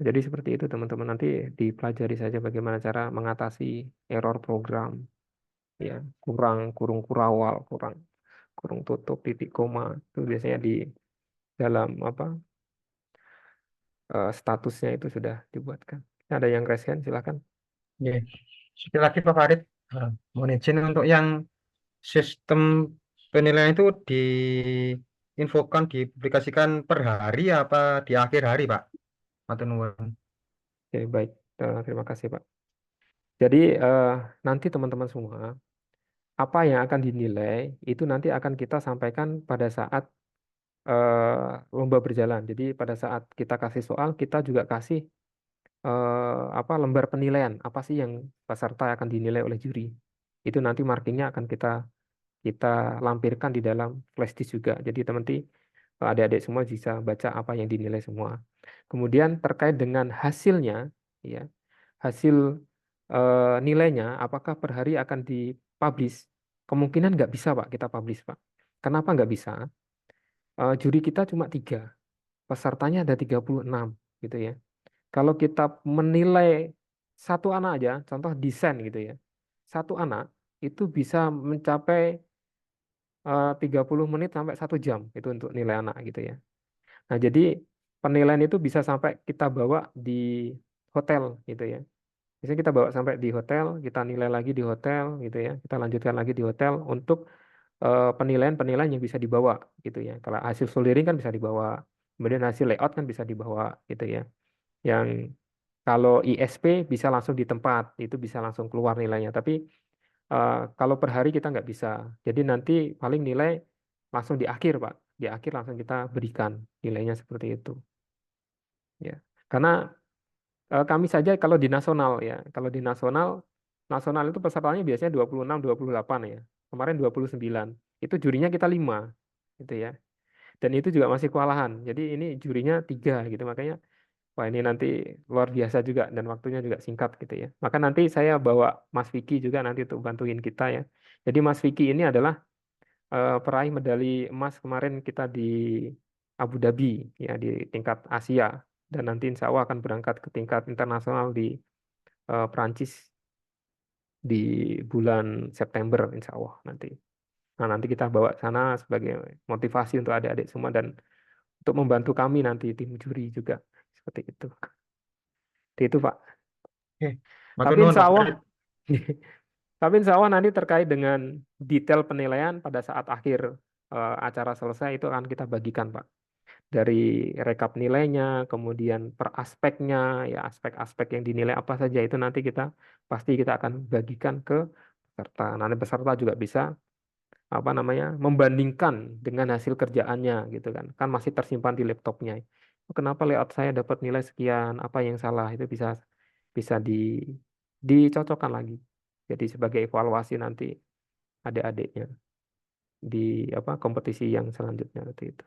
Jadi seperti itu teman-teman. Nanti dipelajari saja bagaimana cara mengatasi error program. Ya, kurang kurung kurawal, kurang kurung tutup, titik koma. Itu biasanya di dalam statusnya itu sudah dibuatkan. Ada yang raise hand, silakan. Oke. Sekali lagi Pak Farid, mohon izin untuk yang sistem penilaian itu diinfokan, dipublikasikan per hari apa di akhir hari Pak? Matur nuwun. Oke, baik. Terima kasih, Pak. Jadi nanti teman-teman semua, apa yang akan dinilai itu nanti akan kita sampaikan pada saat lomba berjalan. Jadi pada saat kita kasih soal, kita juga kasih lembar penilaian. Apa sih yang peserta akan dinilai oleh juri? Itu nanti markingnya akan kita lampirkan di dalam flash disk juga. Jadi teman-teman adik-adik semua bisa baca apa yang dinilai semua. Kemudian terkait dengan hasilnya, ya hasil nilainya apakah per hari akan dipublish? Kemungkinan nggak bisa Pak kita publish Pak. Kenapa nggak bisa? Juri kita cuma 3, pesertanya ada 36 gitu ya. Kalau kita menilai satu anak aja, contoh desain gitu ya, satu anak itu bisa mencapai 30 menit sampai 1 jam itu untuk nilai anak gitu ya. Nah, jadi penilaian itu bisa sampai kita bawa di hotel gitu ya. Biasanya kita bawa sampai di hotel, kita nilai lagi di hotel gitu ya. Kita lanjutkan lagi di hotel untuk penilaian-penilaian yang bisa dibawa gitu ya. Kalau hasil soldering kan bisa dibawa, kemudian hasil layout kan bisa dibawa gitu ya. Yang kalau ISP bisa langsung di tempat, itu bisa langsung keluar nilainya. Tapi kalau per hari kita nggak bisa. Jadi nanti paling nilai langsung di akhir, Pak. Di akhir langsung kita berikan nilainya seperti itu. Ya. Karena kami saja kalau di nasional ya, kalau di nasional itu pesertanya biasanya 26, 28 ya. Kemarin 29. Itu jurinya kita 5 gitu ya. Dan itu juga masih kewalahan. Jadi ini jurinya 3 gitu. Makanya wah ini nanti luar biasa juga dan waktunya juga singkat gitu ya. Maka nanti saya bawa Mas Vicky juga nanti untuk bantuin kita ya. Jadi Mas Vicky ini adalah peraih medali emas kemarin kita di Abu Dhabi ya di tingkat Asia dan nanti insya Allah akan berangkat ke tingkat internasional di Perancis di bulan September insya Allah nanti. Nah nanti kita bawa sana sebagai motivasi untuk adik-adik semua dan untuk membantu kami nanti tim juri juga seperti itu. Seperti itu Pak. Oke, matur Tapi nuwun, insya Pak. Allah, tapi insya Allah nanti terkait dengan detail penilaian pada saat akhir acara selesai itu akan kita bagikan Pak. Dari rekap nilainya, kemudian per aspeknya, ya aspek-aspek yang dinilai apa saja itu nanti pasti kita akan bagikan ke peserta. Nanti peserta juga bisa apa namanya membandingkan dengan hasil kerjaannya gitu kan. Kan masih tersimpan di laptopnya. Kenapa layout saya dapat nilai sekian, apa yang salah itu bisa bisa dicocokkan lagi. Jadi sebagai evaluasi nanti adik-adiknya di apa kompetisi yang selanjutnya nanti itu.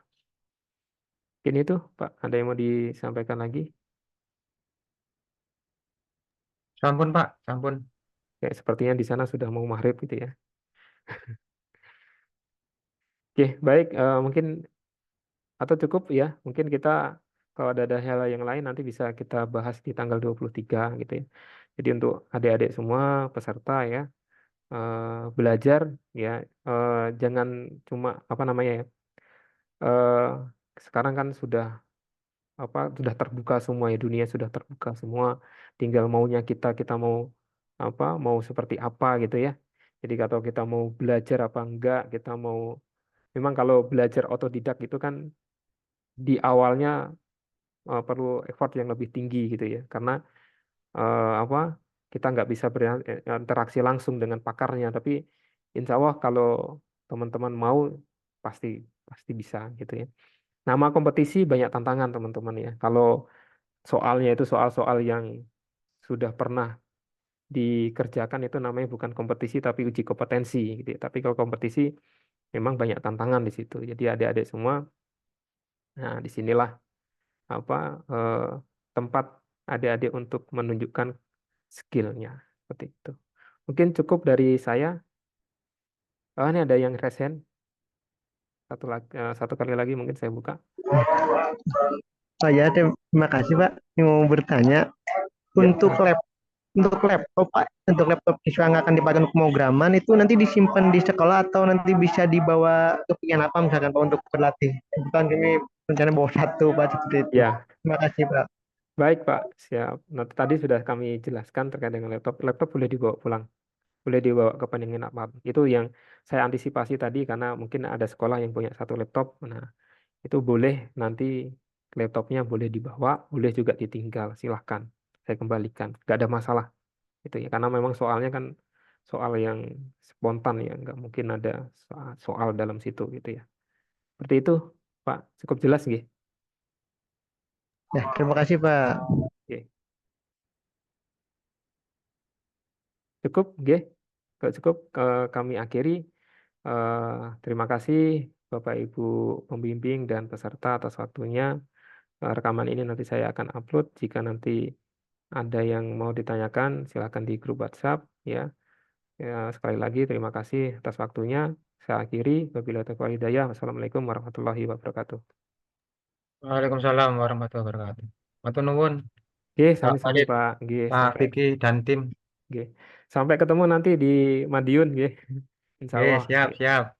Mungkin itu Pak, ada yang mau disampaikan lagi? Sampun, Pak, sampun. Kayak sepertinya di sana sudah mau maghrib gitu ya. Oke, baik. Mungkin atau cukup ya. Mungkin kita kalau ada hal yang lain nanti bisa kita bahas di tanggal 23 gitu ya. Jadi untuk adik-adik semua peserta ya, belajar ya, jangan cuma apa namanya ya. eh, Sekarang kan sudah terbuka semua ya, dunia sudah terbuka semua, tinggal maunya kita mau mau seperti apa gitu ya. Jadi kalau kita mau belajar apa enggak, kita mau memang kalau belajar otodidak itu kan di awalnya perlu effort yang lebih tinggi gitu ya, karena apa kita nggak bisa berinteraksi langsung dengan pakarnya, tapi insya Allah kalau teman-teman mau pasti pasti bisa gitu ya. Nama kompetisi banyak tantangan teman-teman ya. Kalau soalnya itu soal-soal yang sudah pernah dikerjakan itu namanya bukan kompetisi tapi uji kompetensi gitu ya. Tapi kalau kompetisi memang banyak tantangan di situ. Jadi adik-adik semua, nah disinilah apa tempat adik-adik untuk menunjukkan skillnya seperti itu. Mungkin cukup dari saya. Oh, ini ada yang resen. Satu kali lagi mungkin saya buka. Oh ya, terima kasih Pak. Ini mau bertanya Ya. untuk laptop Pak, untuk laptop siswa yang akan dipakai untuk pemrograman itu nanti disimpan di sekolah atau nanti bisa dibawa kepengen apa misalkan Pak untuk berlatih. Bukan kami rencana bawa satu Pak seperti itu. Ya, Terima kasih Pak. baik Pak. Siap. Nah, tadi sudah kami jelaskan terkait dengan laptop. Laptop boleh dibawa pulang. Boleh dibawa ke penginapan. Itu yang saya antisipasi tadi karena mungkin ada sekolah yang punya satu laptop. Nah, itu boleh nanti laptopnya boleh dibawa, boleh juga ditinggal. Silahkan. Saya kembalikan. Nggak ada masalah. Itu ya. Karena memang soalnya kan soal yang spontan ya. Nggak mungkin ada soal dalam situ gitu ya. Seperti itu, Pak. Cukup jelas nggih? Ya, terima kasih Pak. Oke. Cukup, nggih. Kalau cukup kami akhiri. Terima kasih Bapak Ibu pembimbing dan peserta atas waktunya. Rekaman ini nanti saya akan upload jika nanti ada yang mau ditanyakan, silakan di grup WhatsApp ya. Ya, sekali lagi terima kasih atas waktunya. Saya akhiri. Wabillahi taufiq wal hidayah. Wassalamualaikum warahmatullahi wabarakatuh. Waalaikumsalam warahmatullahi wabarakatuh. Matur nuwun Oke, Pak sami-sami Khalid, Pak. Oke, Pak sampai Riki dan tim. oke. Sampai ketemu nanti di Madiun, oke. Insya Oke, Allah. siap, Oke. siap.